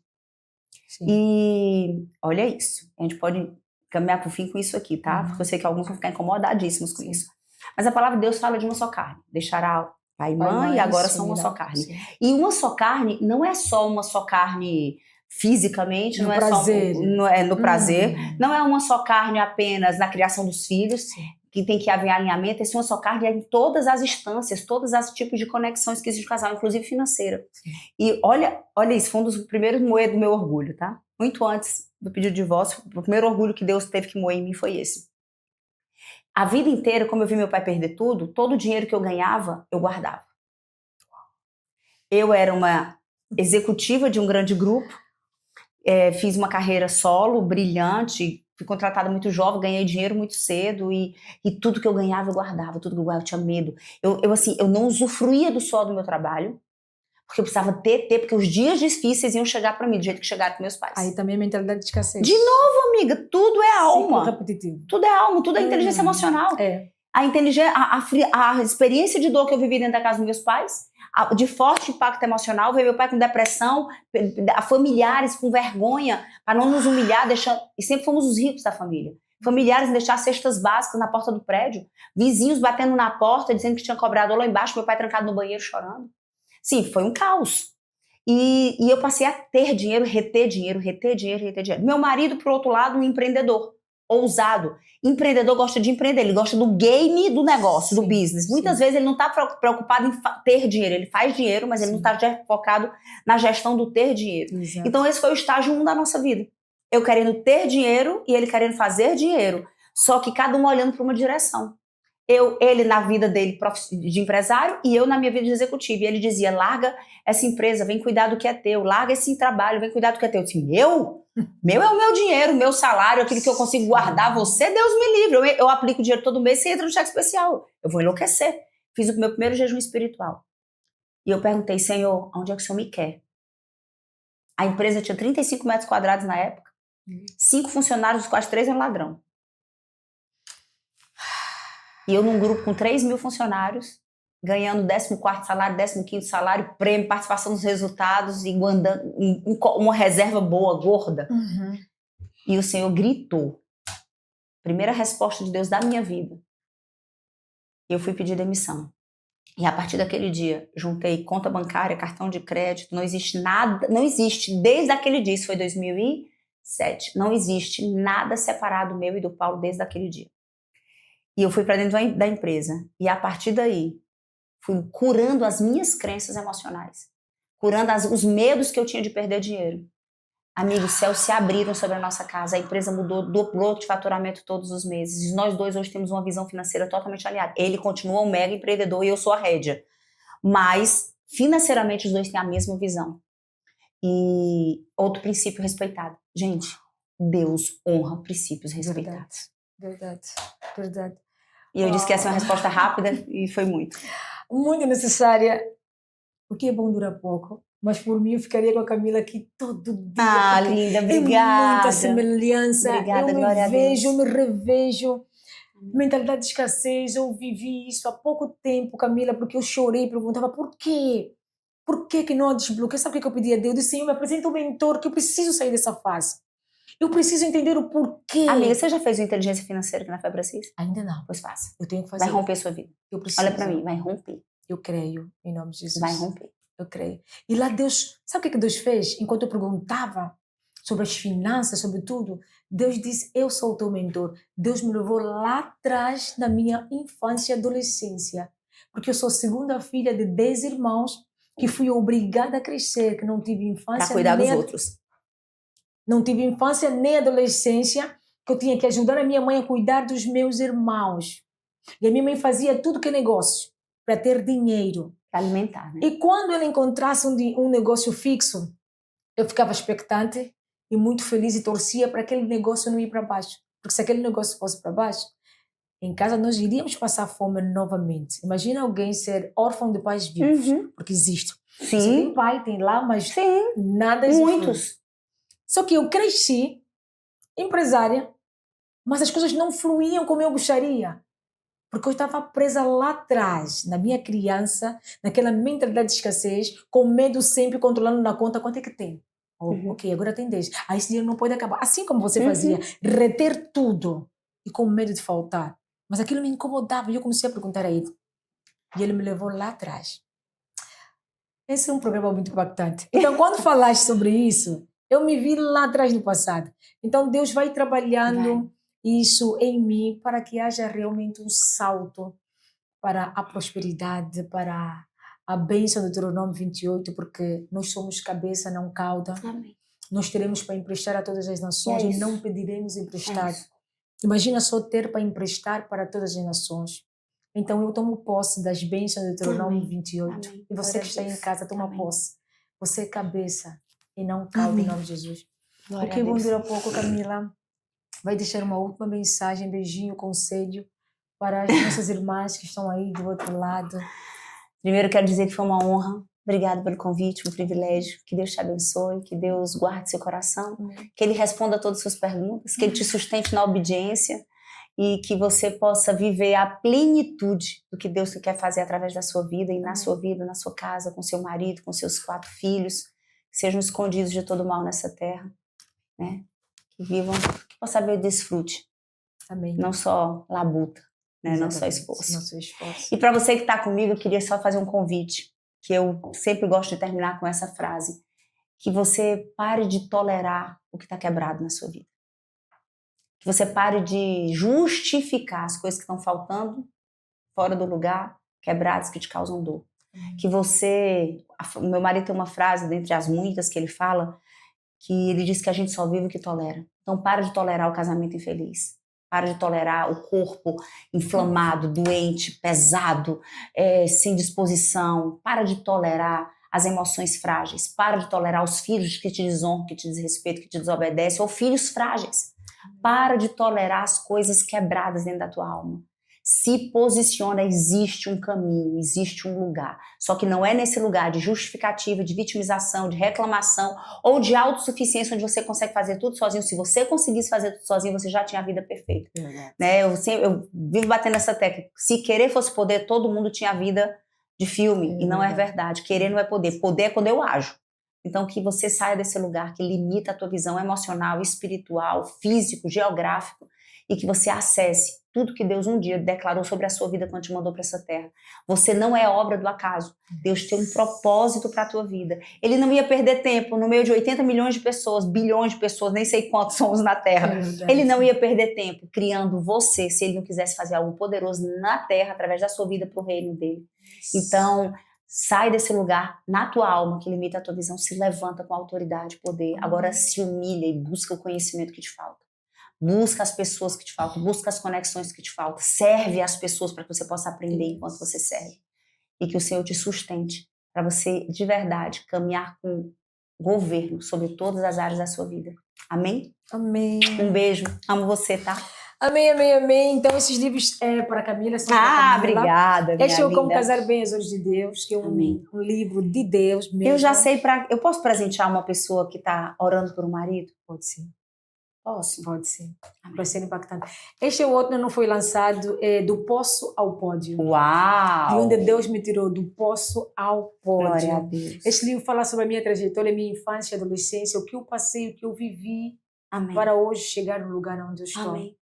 Sim. E olha isso. A gente pode caminhar para o fim com isso aqui, tá? Porque eu sei que alguns vão ficar incomodadíssimos com isso. Mas a palavra de Deus fala de uma só carne. Deixará pai e mãe e agora são uma só carne. Sim. E uma só carne não é só uma só carne fisicamente, no prazer. No prazer. Não é uma só carne apenas na criação dos filhos, que tem que haver alinhamento. Essa uma só carne é em todas as instâncias, todos os tipos de conexões que existe no casal, inclusive financeira. Sim. E olha isso, foi um dos primeiros moer do meu orgulho, tá? Muito antes do pedido de divórcio, o primeiro orgulho que Deus teve que moer em mim foi esse. A vida inteira, como eu vi meu pai perder tudo, todo o dinheiro que eu ganhava, eu guardava. Eu era uma executiva de um grande grupo, fiz uma carreira solo, brilhante, fui contratada muito jovem, ganhei dinheiro muito cedo e tudo que eu ganhava eu guardava, tudo que eu ganhava eu tinha medo. Eu não usufruía do suor do meu trabalho, porque eu precisava ter, porque os dias difíceis iam chegar para mim, do jeito que chegaram com meus pais. Aí também a mentalidade de escassez. De novo, amiga, tudo é alma. Ciclo repetitivo. Tudo é alma, tudo é inteligência emocional. A inteligência, a experiência de dor que eu vivi dentro da casa dos meus pais, de forte impacto emocional, veio meu pai com depressão, familiares com vergonha, para não nos humilhar, e sempre fomos os ricos da família. Familiares deixar cestas básicas na porta do prédio, vizinhos batendo na porta, dizendo que tinha cobrado lá embaixo, meu pai trancado no banheiro chorando. Sim, foi um caos. E eu passei a ter dinheiro, reter dinheiro. Meu marido, por outro lado, um empreendedor, ousado. Empreendedor gosta de empreender, ele gosta do game do negócio, do business. Muitas vezes ele não está preocupado em ter dinheiro, ele faz dinheiro, mas ele não está focado na gestão do ter dinheiro. Exato. Então esse foi o estágio 1 da nossa vida. Eu querendo ter dinheiro e ele querendo fazer dinheiro, só que cada um olhando para uma direção. Ele na vida dele de empresário e eu na minha vida de executivo. E ele dizia, larga essa empresa, vem cuidar do que é teu. Larga esse trabalho, vem cuidar do que é teu. Eu disse, meu? Meu é o meu dinheiro, o meu salário, aquilo que eu consigo guardar. Você, Deus me livre. Eu aplico dinheiro todo mês, você entra no cheque especial. Eu vou enlouquecer. Fiz o meu primeiro jejum espiritual. E eu perguntei, Senhor, onde é que o Senhor me quer? A empresa tinha 35 metros quadrados na época. 5 funcionários, dos quais 3 eram ladrão. E eu num grupo com 3.000 funcionários, ganhando 14º salário, 15º salário, prêmio, participação nos resultados e guardando uma reserva boa, gorda. Uhum. E o Senhor gritou. Primeira resposta de Deus da minha vida. E eu fui pedir demissão. E a partir daquele dia, juntei conta bancária, cartão de crédito, não existe nada, não existe, desde aquele dia, isso foi 2007, não existe nada separado meu e do Paulo desde aquele dia. E eu fui para dentro da empresa. E a partir daí, fui curando as minhas crenças emocionais. Curando os medos que eu tinha de perder dinheiro. Amigos, os céus se abriram sobre a nossa casa. A empresa mudou, dobrou de faturamento todos os meses. E nós dois hoje temos uma visão financeira totalmente alinhada. Ele continua um mega empreendedor e eu sou a rédea. Mas, financeiramente, os dois têm a mesma visão. E outro princípio respeitado. Gente, Deus honra princípios respeitados. Verdade. E eu disse que ia ser uma resposta rápida e foi muito. Muito necessária. O que é bom dura pouco. Mas por mim eu ficaria com a Camila aqui todo dia. Ah, linda, obrigada. É muita semelhança. Obrigada, eu glória a me vejo, Deus. eu me revejo. Mentalidade de escassez, eu vivi isso há pouco tempo, Camila, porque eu chorei, perguntava por quê? Por que não desbloqueei? Sabe o que eu pedi a Deus? Eu disse, Senhor, me apresenta um mentor que eu preciso sair dessa fase. Eu preciso entender o porquê. Amiga, você já fez o inteligência financeira aqui na Febracis? Ainda não. Pois faça. Eu tenho que fazer. Vai romper sua vida. Eu preciso. Olha pra mim, vai romper. Eu creio, em nome de Jesus. Vai romper. Eu creio. E lá Deus, sabe o que Deus fez? Enquanto eu perguntava sobre as finanças, sobre tudo, Deus disse, eu sou o teu mentor. Deus me levou lá atrás na minha infância e adolescência. Porque eu sou a segunda filha de 10 irmãos que fui obrigada a crescer, que não tive infância. Pra cuidar dos outros. Não tive infância nem adolescência, que eu tinha que ajudar a minha mãe a cuidar dos meus irmãos. E a minha mãe fazia tudo que é negócio, para ter dinheiro. Para alimentar, né? E quando ela encontrasse um negócio fixo, eu ficava expectante e muito feliz e torcia para aquele negócio não ir para baixo. Porque se aquele negócio fosse para baixo, em casa nós iríamos passar fome novamente. Imagina alguém ser órfão de pais vivos, porque existe. Sim. Você tem pai, tem lá, mas nada existe. Muitos. Só que eu cresci empresária, mas as coisas não fluíam como eu gostaria. Porque eu estava presa lá atrás, na minha criança, naquela mentalidade de escassez, com medo sempre controlando na conta quanto é que tem. Ok, agora tem 10. Esse dinheiro não pode acabar. Assim como você fazia, reter tudo e com medo de faltar. Mas aquilo me incomodava e eu comecei a perguntar a ele. E ele me levou lá atrás. Esse é um programa muito impactante. Então, quando falaste sobre isso, eu me vi lá atrás no passado. Então, Deus vai trabalhando isso em mim para que haja realmente um salto para a prosperidade, para a bênção do Deuteronômio 28, porque nós somos cabeça, não cauda. Amém. Nós teremos para emprestar a todas as nações e não pediremos emprestado. Imagina só ter para emprestar para todas as nações. Então eu tomo posse das bênçãos do Deuteronômio 28. Amém. E você que está em casa, toma posse. Você é cabeça e não cauda, em nome de Jesus. Glória o que bom dura pouco, Camila. Vai deixar uma última mensagem, beijinho, conselho para as nossas irmãs que estão aí do outro lado. Primeiro quero dizer que foi uma honra. Obrigada pelo convite, um privilégio. Que Deus te abençoe, que Deus guarde seu coração, que Ele responda a todas as suas perguntas, que Ele te sustente na obediência e que você possa viver a plenitude do que Deus quer fazer através da sua vida e na sua vida, na sua casa, com seu marido, com seus 4 filhos, que sejam escondidos de todo mal nessa terra, né? Que vivam, que possa haver desfrute. Amém. Não só labuta, né? Não só esforço. Não só esforço. E para você que está comigo, eu queria só fazer um convite, que eu sempre gosto de terminar com essa frase, que você pare de tolerar o que está quebrado na sua vida. Que você pare de justificar as coisas que estão faltando, fora do lugar, quebradas, que te causam dor. Que você... O meu marido tem uma frase, dentre as muitas que ele fala, que ele diz que a gente só vive o que tolera. Então, para de tolerar o casamento infeliz. Para de tolerar o corpo inflamado, doente, pesado, sem disposição. Para de tolerar as emoções frágeis. Para de tolerar os filhos que te desonram, que te desrespeitam, que te desobedecem, ou filhos frágeis. Para de tolerar as coisas quebradas dentro da tua alma. Se posiciona, existe um caminho, existe um lugar. Só que não é nesse lugar de justificativa, de vitimização, de reclamação ou de autossuficiência onde você consegue fazer tudo sozinho. Se você conseguisse fazer tudo sozinho, você já tinha a vida perfeita. Né? Eu vivo batendo nessa tecla. Se querer fosse poder, todo mundo tinha a vida de filme. E não é verdade. Querer não é poder. Poder é quando eu ajo. Então, que você saia desse lugar que limita a tua visão emocional, espiritual, físico, geográfico, e que você acesse tudo que Deus um dia declarou sobre a sua vida quando te mandou para essa terra. Você não é obra do acaso. Deus tem um propósito para a tua vida. Ele não ia perder tempo no meio de 80 milhões de pessoas, bilhões de pessoas, nem sei quantos somos na terra. Ele não ia perder tempo criando você, se ele não quisesse fazer algo poderoso na terra, através da sua vida, para o reino dele. Então, sai desse lugar na tua alma que limita a tua visão, se levanta com autoridade e poder. Agora se humilha e busca o conhecimento que te falta. Busca as pessoas que te faltam, busca as conexões que te faltam, serve as pessoas para que você possa aprender enquanto você serve. E que o Senhor te sustente para você, de verdade, caminhar com governo sobre todas as áreas da sua vida. Amém? Amém. Um beijo. Amo você, tá? Amém, amém, amém. Então, esses livros é para a Camila. São para a Camila. Obrigada, minha Este é o Como linda. Casar Bem, As Olhos de Deus, que é um livro de Deus mesmo. Eu já sei, eu posso presentear uma pessoa que está orando por um marido? Pode ser. Posso? Pode ser. Vai ser impactante. Este é o outro, não foi lançado, do poço ao pódio. Uau! De onde Deus me tirou, do poço ao pódio. Glória a Deus. Este livro fala sobre a minha trajetória, a minha infância e adolescência, o que eu passei, o que eu vivi, Amém. para hoje chegar no lugar onde eu estou. Amém.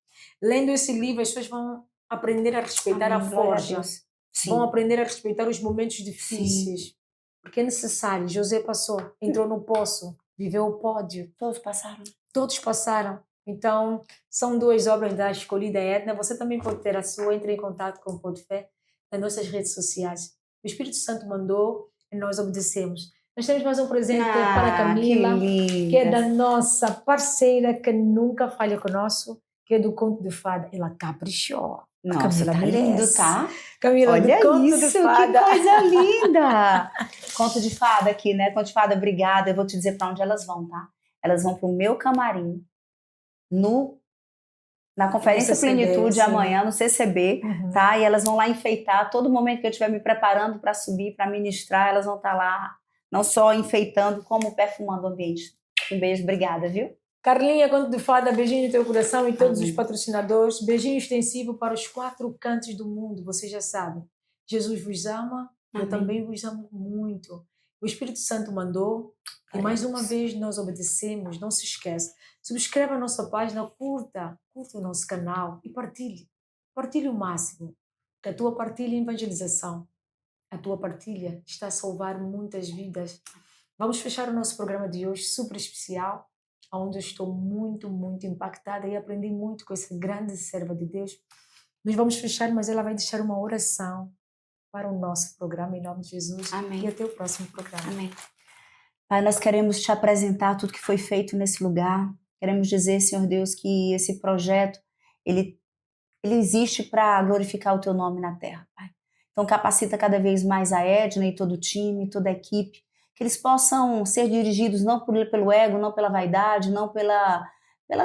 Lendo esse livro, as pessoas vão aprender a respeitar Amém. a forja. Vão aprender a respeitar os momentos difíceis. Sim. Porque é necessário. José passou, entrou no poço, viveu o pódio. Todos passaram. Todos passaram. Então, são duas obras da escolhida Edna. Você também pode ter a sua. Entre em contato com o Podfé nas nossas redes sociais. O Espírito Santo mandou e nós obedecemos. Nós temos mais um presente para a Camila, que é da nossa parceira que nunca falha conosco, que é do Conto de Fada. Ela caprichou. Nossa, Camila tá merece. lindo, tá? Camila, olha do Conto isso, de Fada. Que coisa linda! Conto de Fada aqui, né? Conto de Fada, obrigada. Eu vou te dizer para onde elas vão, tá? Elas vão pro meu camarim, na Conferência Plenitude amanhã, no CCB, tá? E elas vão lá enfeitar. Todo momento que eu estiver me preparando para subir, para ministrar, elas vão estar lá, não só enfeitando, como perfumando o ambiente. Um beijo, obrigada, viu? Carlinha, Conto de Fada, beijinho no teu coração e todos os patrocinadores. Beijinho extensivo para os 4 cantos do mundo, você já sabe. Jesus vos ama, eu também vos amo muito. O Espírito Santo mandou e mais uma vez nós obedecemos. Não se esqueça, subscreva a nossa página, curta o nosso canal e partilhe. Partilhe o máximo, que a tua partilha é evangelização. A tua partilha está a salvar muitas vidas. Vamos fechar o nosso programa de hoje, super especial, onde eu estou muito, muito impactada e aprendi muito com essa grande serva de Deus. Nós vamos fechar, mas ela vai deixar uma oração para o nosso programa, em nome de Jesus. Amém. E até o próximo programa. Amém. Pai, nós queremos te apresentar tudo que foi feito nesse lugar. Queremos dizer, Senhor Deus, que esse projeto, ele existe para glorificar o teu nome na terra, Pai. Então capacita cada vez mais a Edna e todo o time, toda a equipe, que eles possam ser dirigidos não pelo ego, não pela vaidade, não pela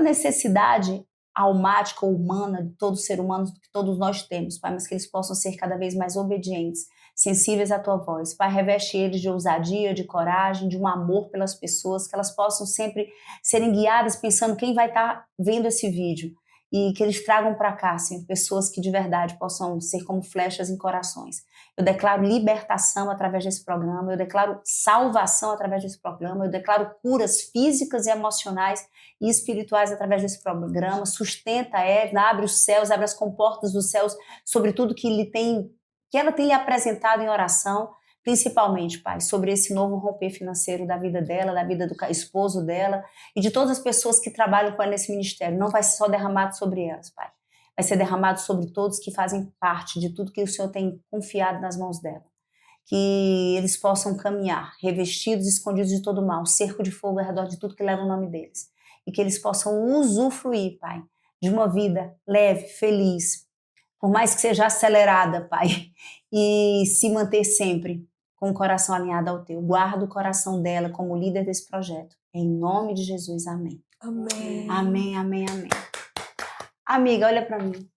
necessidade almática ou humana de todo ser humano que todos nós temos, Pai, mas que eles possam ser cada vez mais obedientes, sensíveis à tua voz. Pai, reveste eles de ousadia, de coragem, de um amor pelas pessoas, que elas possam sempre serem guiadas pensando quem vai estar vendo esse vídeo e que eles tragam para cá, Senhor, pessoas que de verdade possam ser como flechas em corações. Eu declaro libertação através desse programa, eu declaro salvação através desse programa, eu declaro curas físicas e emocionais e espirituais através desse programa. Sustenta a Edna, abre os céus, abre as comportas dos céus sobre tudo que ela tem lhe apresentado em oração, principalmente, Pai, sobre esse novo romper financeiro da vida dela, da vida do esposo dela e de todas as pessoas que trabalham com ela nesse ministério. Não vai ser só derramado sobre elas, Pai. Vai ser derramado sobre todos que fazem parte de tudo que o Senhor tem confiado nas mãos dela. Que eles possam caminhar, revestidos, escondidos de todo mal, cerco de fogo ao redor de tudo que leva o nome deles. E que eles possam usufruir, Pai, de uma vida leve, feliz, por mais que seja acelerada, Pai, e se manter sempre com o coração alinhado ao Teu. Guarda o coração dela como líder desse projeto. Em nome de Jesus, amém. Amém. Amém, amém, amém. Amiga, olha para mim.